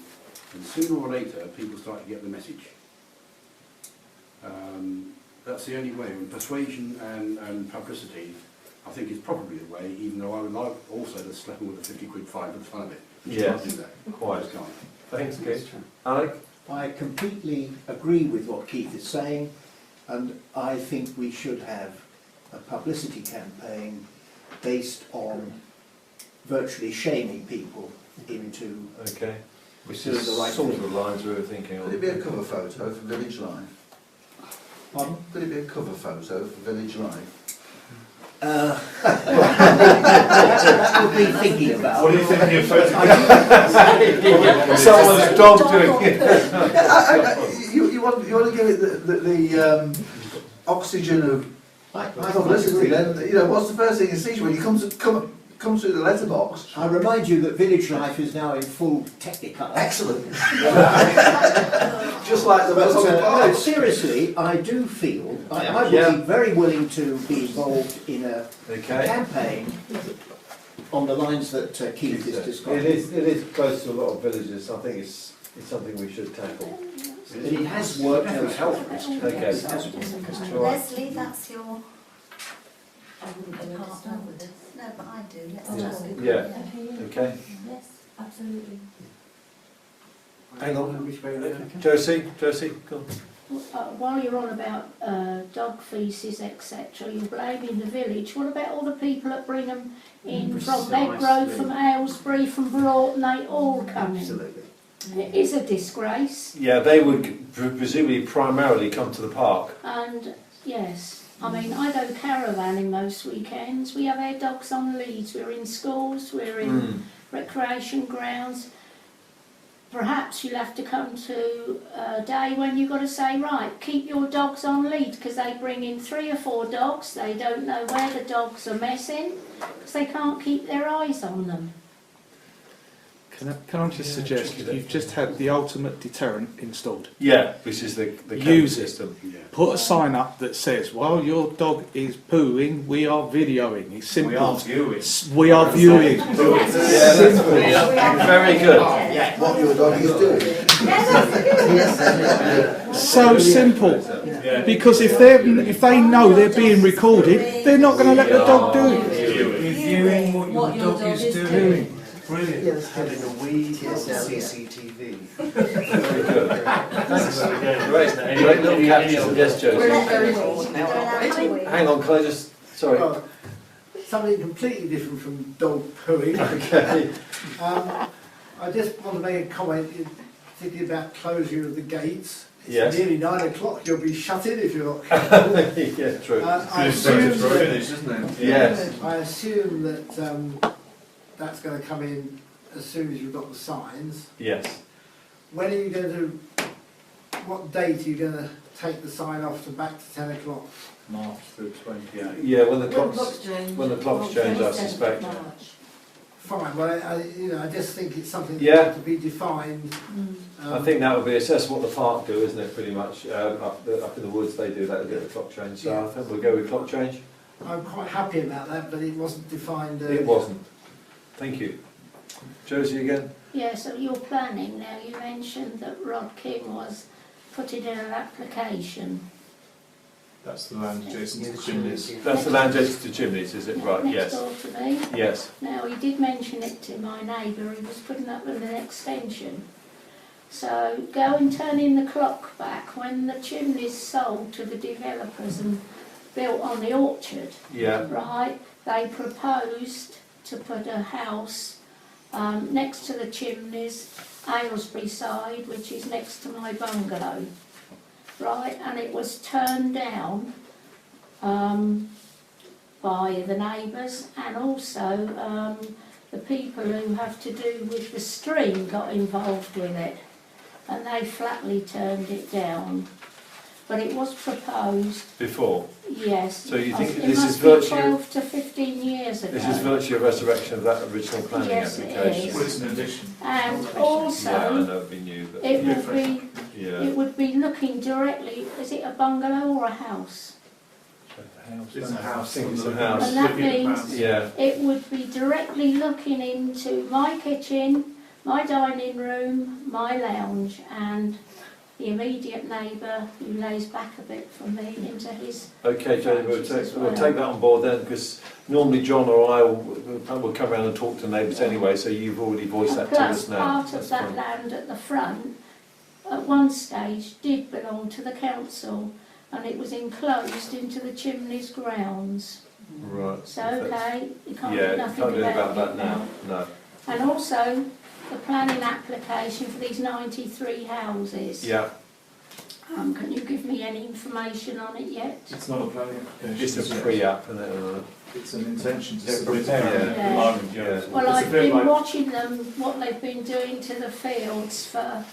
and sooner or later people start to get the message. That's the only way. And persuasion and publicity, I think, is probably the way, even though I would like also to slap them with a 50 quid fine for the fun of it. You Yes, can't do that. quite. Thanks, Keith. Alec? I completely agree with what Keith is saying, and I think we should have a publicity campaign based on virtually shaming people into Okay. Which doing is the right sort thing. of the lines we were thinking Could it of. be a cover photo for Village Life? Pardon? Could it be a cover photo for Village Life? That would be thinking about. What are you thinking of photographing? Someone's dog doing it. You want to give it the oxygen of publicity, then, what's the first thing you see when you come through the letterbox? I remind you that Village Life is now in full Technicolor. Excellent. Just like the But on the no, park. seriously, I do feel I would be very willing to be involved in a campaign on the lines that Keith is describing. It is close to a lot of villages. I think it's something we should tackle. But it has worked Definite out. health risk. Okay. All right. Leslie, that's your... I wouldn't go to start with this. No, but I do. Let's Oh, just... Yeah. Okay. Yes, absolutely. Hang on. Josie, go on. While you're on about dog faeces, etc., you're blaming the village. What about all the people that bring them in from Bedgrove, from Aylesbury, from Broughton? They all come in. Absolutely. It is a disgrace. Yeah, they would presumably primarily come to the park. And yes, I mean, I go caravanning most weekends. We have our dogs on leads. We're in schools, we're in recreation grounds. Perhaps you'll have to come to a day when you've got to say, right, keep your dogs on lead, because they bring in 3 or 4 dogs. They don't know where the dogs are messing because they can't keep their eyes on them. Can I just suggest you've just had the ultimate deterrent installed? Yeah, which is the Use system. Yeah. Put a sign up that says, while your dog is pooing, we are videoing. It's simple. We are viewing. We are viewing. Very good. What your dog is doing. So simple. Because if they know they're being recorded, they're not going to let the dog do it. Reviewing what your dog is doing. Brilliant. Having a weed CCTV. Very good. Thanks. Great little caption. Yes, Josie. Hang on, can I just... Sorry. Something completely different from dog pooing. Okay. I just want to make a comment, thinking about closure of the gates. It's Yes. nearly 9 o'clock, you'll be shutting if you're not careful. Yeah, true. I assume Yes. I assume that that's going to come in as soon as you've got the signs. Yes. When are you going to, what date are you going to take the sign off to back to 10 o'clock. March through 28. Yeah, when the When clocks change. when the clocks change, I suspect. Fine, well, I just think it's something Yeah. that to be defined. I think that would be assess what the park do, isn't it? Pretty much up in the woods they do that. They get the clock change. So I think we'll go with clock change. I'm quite happy about that, but it wasn't defined. It wasn't. Thank you. Josie again. Yeah, so you're planning now. You mentioned that Rod King was putting in an application. That's the land adjacent to the chimneys. That's the land adjacent to chimneys, is it? Right. Next Yes. door to me. Yes. Now, he did mention it to my neighbour. He was putting up with an extension. So go and turn in the clock back when the chimneys sold to the developers and built on the orchard. Yeah. Right, they proposed to put a house next to the chimneys, Aylesbury side, which is next to my bungalow. Right, and it was turned down by the neighbours, and also the people who have to do with the stream got involved with it, and they flatly turned it down. But it was proposed. Before. Yes. So you think It this must is be virtually 12 to 15 years ago. this is virtually a resurrection of that original planning Yes, it application? is. Well, it's an addition. And Yeah, I also, know it'd be new, but it would be yeah. it would be looking directly. Is it a bungalow or a house? It's a house. I think it's a house. And that Looking at the means plans. Yeah. it would be directly looking into my kitchen, my dining room, my lounge, and the immediate neighbour who lays back a bit from me into his. Okay, Jane, we'll branches as we'll well. take that on board then, because normally John or I will come around and talk to neighbours anyway, so you've already voiced And that to plus, us now. part of That's that fine. land at the front, at one stage, did belong to the council, and it was enclosed into the chimneys grounds. Right. So, okay, you can't Yeah, do nothing can't do about about it that now. No. And also, the planning application for these 93 houses. Yeah. Can you give me any information on it yet? It's not a planning application. It's a pre-app, and then. It's an intention to They're submit preparing it it at the Yeah. moment, yeah. Yeah. Well, It's a I've bit been like- watching them, what they've been doing to the fields for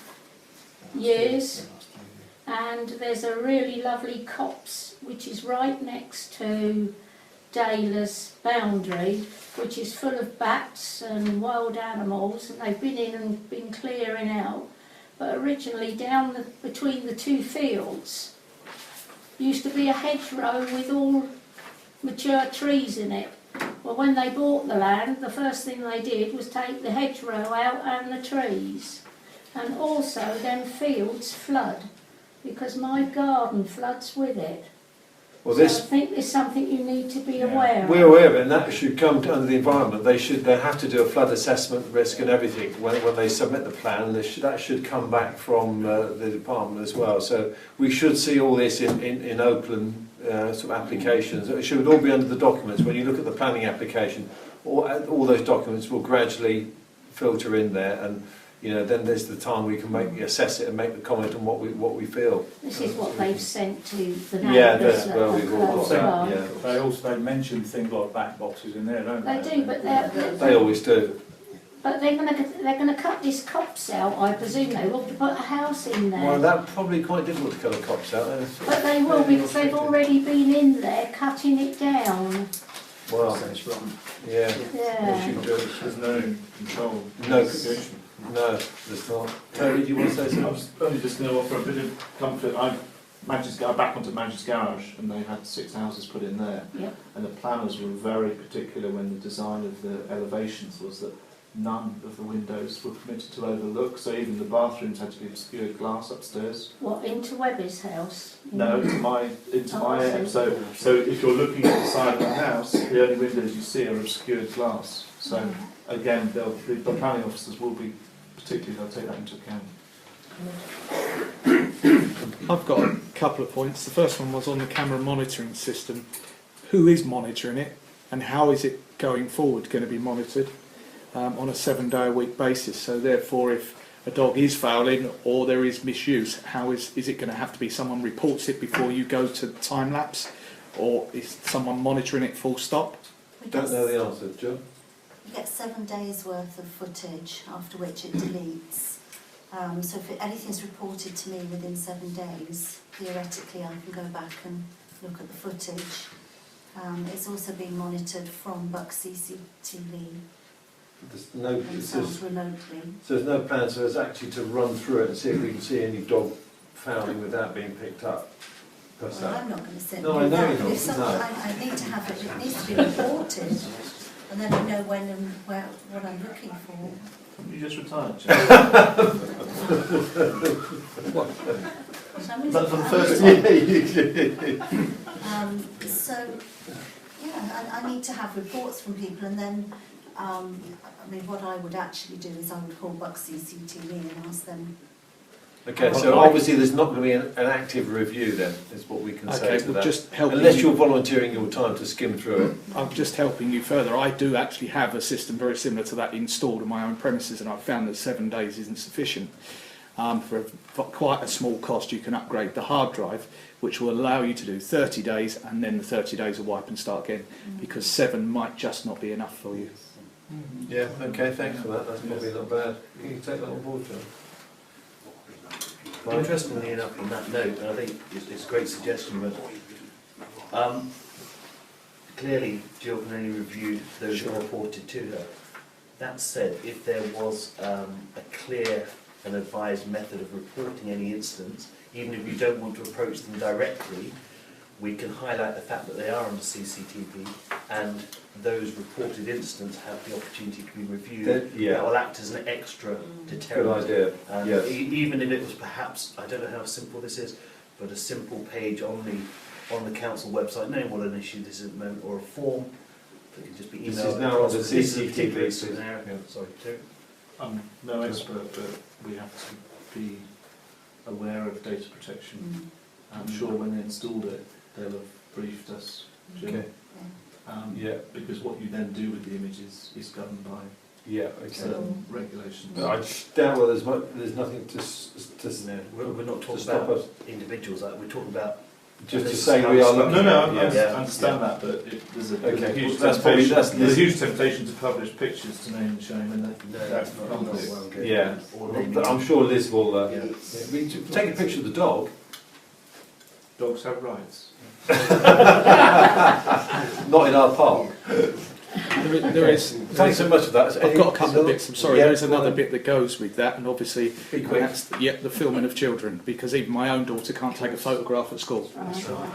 years, and there's a really lovely copse which is right next to Dayler's boundary, which is full of bats and wild animals, and they've been in and been clearing out. But originally down between the two fields used to be a hedgerow with all mature trees in it. Well, when they bought the land, the first thing they did was take the hedgerow out and the trees. And also them fields flood, because my garden floods with it. Well, So this I think there's something you need to be Yeah. aware of. we're aware of it, and that should come under the environment. They have to do a flood assessment, risk, and everything when they submit the plan. That should come back from the department as well. So we should see all this in open sort of applications. It should all be under the documents. When you look at the planning application, all those documents will gradually filter in there, and then there's the time we can assess it and make the comment on what we feel. This is what they've sent to the Yeah, neighbours that's that where are we've all close got by. that. Yeah. They also mention things like back boxes in there, don't they? They do, but They always do. But they're going to cut this copse out, I presume they will, to put a house in there. Well, that's probably quite difficult to cut the cops out. But they will, because they've already been in there cutting it down. Well, That's right. yeah. Yeah. What you do? There's no control. No. Investigation. No, there's not. Terry, do you want to say I something? was only just going to offer a bit of comfort. I back onto Manchester Garage, and they had 6 houses put in there. Yep. And the planners were very particular when the design of the elevations was that none of the windows were permitted to overlook, so even the bathrooms had to be obscured glass upstairs. What, into Webby's house? No, into my Oh, I end. see. So if you're looking at the side of the house, the only windows you see are obscured glass. So again, the planning officers will be they'll take that into account. I've got a couple of points. The first one was on the camera monitoring system. Who is monitoring it, and how is it going forward going to be monitored on a 7-day-a-week basis? So therefore, if a dog is fouling or there is misuse, how is it going to have to be someone reports it before you go to time lapse, or is someone monitoring it full stop? Don't know the answer, Joe. You get 7 days worth of footage, after which it deletes. So if anything's reported to me within 7 days, theoretically I can go back and look at the footage. It's also being monitored from Buck CCTV There's no, themselves remotely. so there's no plan for us actually to run through it and see if we can see any dog fouling without being picked up. Per se. Well, I'm not going to sit No, and do I know that, you're but if not, something, no. I need to have it, it needs to be reported, and then I know when and where, what I'm looking for. You just retired, But for the first so, yeah, I need to have reports from people, and then, I mean, what I would actually do is I would call Buck CCTV and ask them. Okay, so obviously there's not going to be an active review then, is what we can say to well, that. just helping Unless you- you're volunteering your time to skim through it. I'm just helping you further. I do actually have a system very similar to that installed on my own premises, and I've found that 7 days isn't sufficient. For quite a small cost, you can upgrade the hard drive, which will allow you to do 30 days, and then the 30 days will wipe and start again, because 7 might just not be enough for you. Yeah, okay, thanks for that. That's probably not bad. Can you take that on board, John? Well, interestingly enough, on that note, and I think it's a great suggestion, but clearly Jill can only review those that are reported to her. That said, if there was a clear and advised method of reporting any incidents, even if you don't want to approach them directly, we can highlight the fact that they are under CCTV, and those reported incidents have the opportunity to be reviewed. That will act as an extra deterrent. Good idea. Yes. Even if it was perhaps, I don't know how simple this is, but a simple page on the council website knowing what an issue this is at the moment, or a form that can just be emailed. This is now on the across. This is a CCTV. particular scenario. Yeah. Sorry, Terry. I'm no expert, but we have to be aware of data protection. I'm sure when they installed it, they'll have briefed us. Jill. Okay. Yeah. Because what you then do with the images is governed by Yeah, okay. certain regulations. But I doubt well there's nothing to No, we're not talking stop about us. individuals. We're talking about Just to say we are looking. No, at it, I understand that, but there's a Okay, huge that's probably temptation. There's a huge temptation to publish pictures to name and shame, and that's not good. Yeah, Or but I'm sure Liz will. Yeah. We take a picture of the dog. Dogs have rights. Not in our park. There is. Thanks so much for that. I've got a couple of bits. I'm sorry. Yeah, There is go another on. bit that goes with that, and obviously, Be and quick. that's the filming of children, because even my own daughter can't take a photograph at school.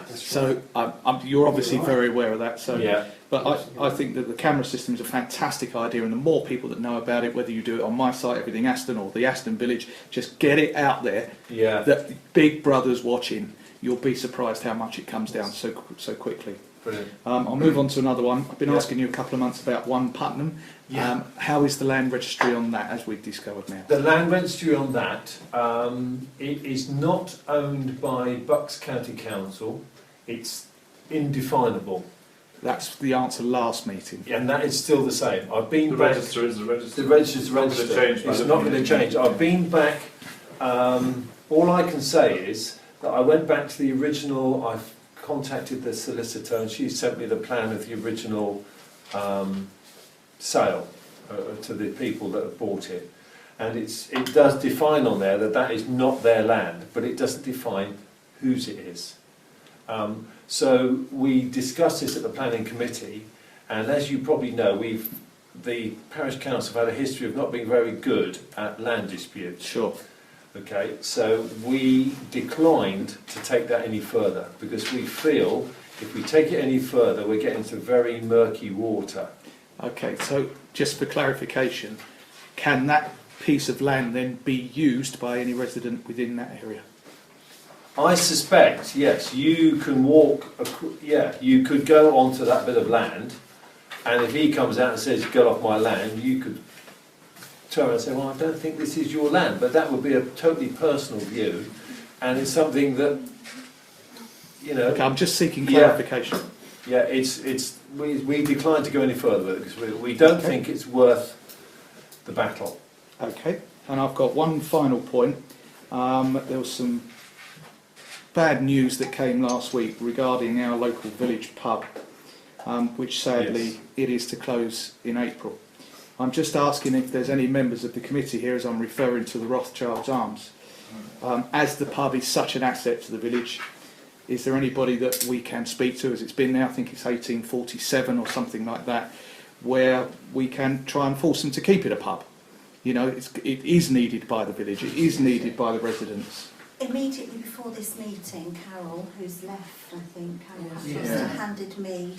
So you're obviously very aware of that. So, Yeah. but I think that the camera system is a fantastic idea, and the more people that know about it, whether you do it on my site, Everything Aston, or the Aston Village, just get it out there. Yeah. That Big Brother's watching. You'll be surprised how much it comes down so quickly. Brilliant. I'll move on to another one. I've been Yeah. asking you a couple of months about One Putnam. Yeah. How is the land registry on that, as we've discovered now? The land registry on that, it is not owned by Bucks County Council. It's indefinable. That's the answer last meeting. And that is still the same. I've been The back. register is the register. The register's It's not gonna register. change by It's looking not going at to it. change. I've been back. All I can say is that I went back to the original. I've contacted the solicitor, and she sent me the plan of the original sale to the people that have bought it. And it does define on there that that is not their land, but it doesn't define whose it is. So we discussed this at the planning committee, and as you probably know, the parish council have had a history of not being very good at land disputes. Sure. Okay, so we declined to take that any further because we feel if we take it any further, we're getting into very murky water. Okay, so just for clarification, can that piece of land then be used by any resident within that area? I suspect, yes, you can walk, you could go onto that bit of land, and if he comes out and says, get off my land, you could turn around and say, well, I don't think this is your land, but that would be a totally personal view, and it's something that, you know... Okay, I'm just seeking clarification. Yeah, we declined to go any further with it, because we don't think it's worth the battle. Okay, and I've got one final point. There was some bad news that came last week regarding our local village pub, which sadly it is to close in April. I'm just asking if there's any members of the committee here, as I'm referring to the Rothschild's Arms. As the pub is such an asset to the village, is there anybody that we can speak to, as it's been now, I think it's 1847 or something like that, where we can try and force them to keep it a pub? You know, it is needed by the village, it is needed by the residents. Immediately before this meeting, Carol, who's left, I think, Carol Yes. Aston, handed me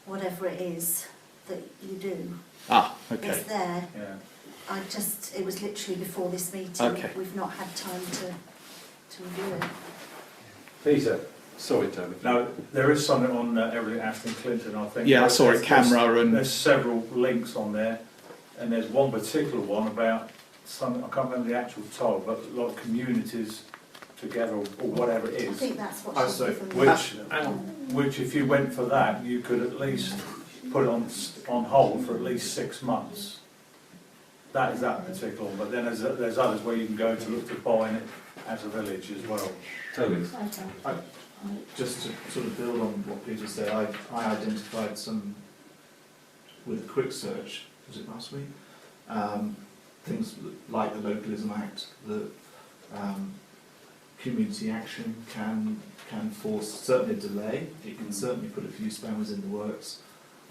whatever it is that you do. Ah, okay. It's there. Yeah. It was literally before this meeting. Okay. We've not had time to review it. Peter, sorry, Toby. No, there is something on everything Aston Clinton, I think. Yeah, I saw it, There's- camera and... There's several links on there, and there's one particular one about something, I can't remember the actual title, but a lot of communities together, or whatever it I is. think that's what I she's see. given me. Which, if you went for that, you could at least put it on hold for at least 6 months. That is that particular one, but then there's others where you can go to look to buying it as a village as well. Toby. Just to sort of build on what Peter said, I identified some, with a quick search, was it last week? Things like the Localism Act, that community action can force certainly a delay. It can certainly put a few spammers in the works.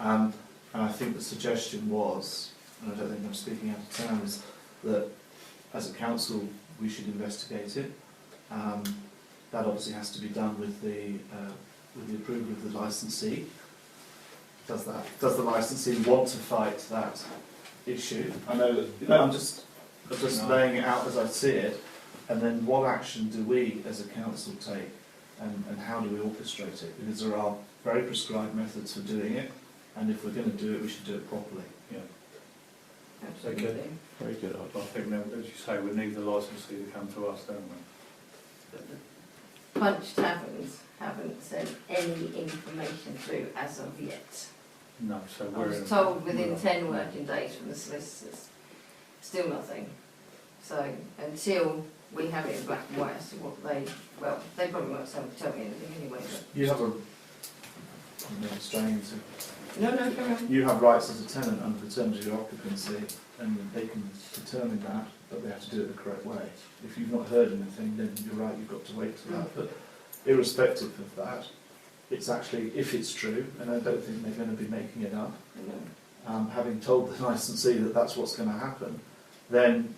And I think the suggestion was, and I don't think I'm speaking out of turn, is that as a council we should investigate it. That obviously has to be done with the approval of the licensee. Does the licensee want to fight that issue? I know that, I'm just laying it out as I see it, and then what action do we as a council take, and how do we orchestrate it? Because there are very prescribed methods for doing it, and if we're going to do it, we should do it properly. Yeah. Absolutely. Okay. Very good. I think, as you say, we need the licensee to come to us, don't we? Punch Taverns haven't sent any information through as of yet. No, so I we're... was told within 10 working days from the solicitors. Still nothing. So until we have it in black and white as to what they probably won't tell me anything anyway. But You have I'm straying to... no, carry on. You have rights as a tenant under the terms of your occupancy, and they can determine that, but they have to do it the correct way. If you've not heard anything, then you're right, you've got to wait for that. But irrespective of that, it's actually, if it's true, and I don't think they're going to be making it up, having told the licensee that that's what's going to happen, then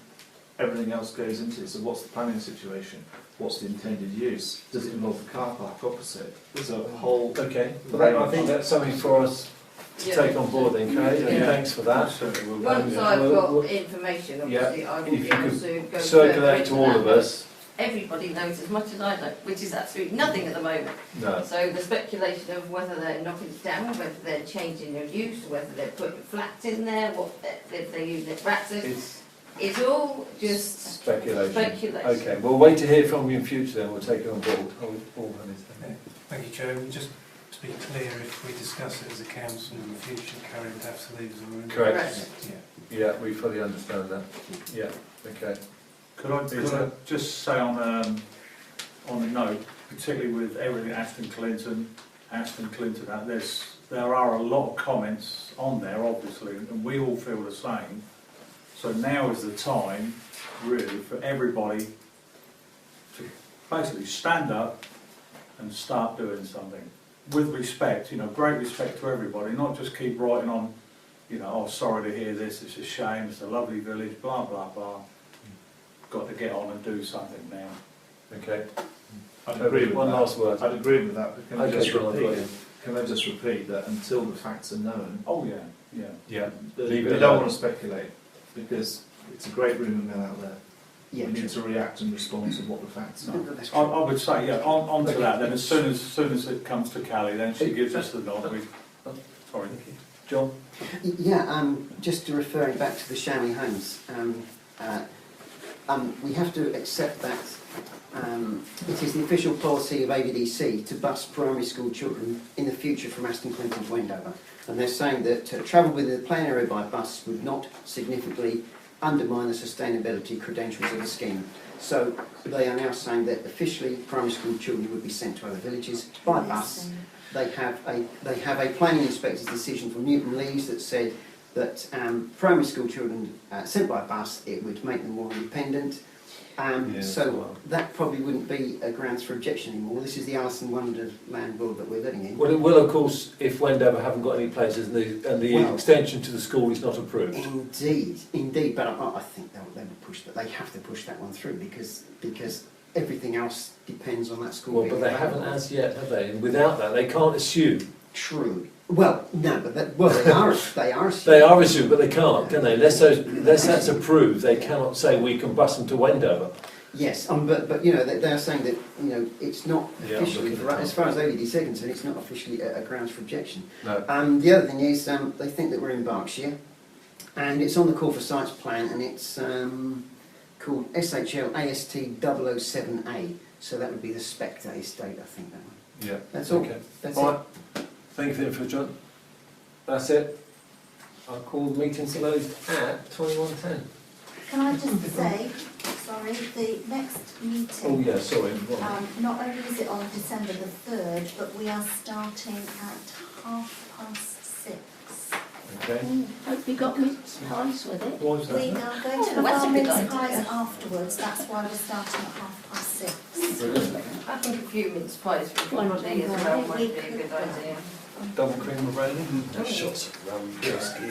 everything else goes into it. So what's the planning situation? What's the intended use? Does it involve the car park opposite? There's a whole... Okay, well, I think that's something for us to take on board then, Kay, and thanks for that. Once I've got information, obviously, I will if be you able could to go circulate to further all into of that. us. Everybody knows as much as I know, which is absolutely nothing at the moment. No. So the speculation of whether they're knocking it down, whether they're changing their use, whether they're putting flats in there, if they're using it for access, it's all just speculation. Okay, we'll wait to hear from you in future then, we'll take it on board. Thank you, Chairman. Just to be clear, if we discuss it as a council in the future, Karen would have to leave the room. Correct. Yeah. Yeah, we fully understand that. Yeah, okay. Could I just say on the note, particularly with everything Aston Clinton, there are a lot of comments on there, obviously, and we all feel the same. So now is the time, really, for everybody to basically stand up and start doing something. With respect, great respect to everybody, not just keep writing on, oh, sorry to hear this, it's a shame, it's a lovely village, blah, blah, blah. Got to get on and do something now. Okay. I'd agree with One that. last word. I'd agree with that, but Okay, can I just repeat that until the facts are known, Oh, yeah. Yeah. they Leave it don't alone. want to speculate, because it's a great rumour mill out there. Yeah, We need to react and respond to what the facts are. That's I true. would say, yeah, on to that then, as soon as it comes to Callie, then she gives us the nod. Sorry. John? Yeah, just to referring back to the Shammy homes, we have to accept that it is the official policy of AVDC to bus primary school children in the future from Aston Clinton to Wendover. And they're saying that travel within the plain area by bus would not significantly undermine the sustainability credentials of the scheme. So they are now saying that officially primary school children would be sent to other villages by bus. They have a planning inspector's decision from Newton Lees that said that primary school children sent by bus, it would make them more independent. So that probably wouldn't be a grounds for objection anymore. This is the Alice in Wonderland world that we're living in. Well, it will, of course, if Wendover haven't got any places and the Well, extension to the school is not approved. Indeed, but I think they will push that. They have to push that one through because everything else depends on that school. Well, being but they available. haven't as yet, have they? And without that, they can't assume. True. Well, no, but they are. They are. They are assumed, but they can't, can they? Unless that's approved, they cannot say we can bus them to Wendover. Yes, but you know they are saying that it's not Yeah, officially, I'm looking at as far as ODD is concerned, it's not officially a grounds for objection. No. The other thing is they think that we're in Berkshire, and it's on the call for sites plan, and it's called SHL AST 007A. So that would be the Spectre estate, I think that one. Yeah. That's all. Okay. That's All it. right. Thank you for the info, John. That's it. I'll call the meeting closed at 21:10. Can I just say, sorry, the next meeting, Oh yeah, sorry. not only is it on December the 3rd, but we are starting at 6:30. Okay. Hope you got mince pies with it. What was We that? are going to have that's our a good mince idea. pies afterwards, that's why we're starting at 6:30. I think a few mince pies for One everybody as more. well might be a good idea. Double cream of brandy. Shots of rum, whiskey.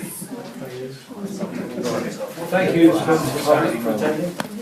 Thank you, members of the public, for attending.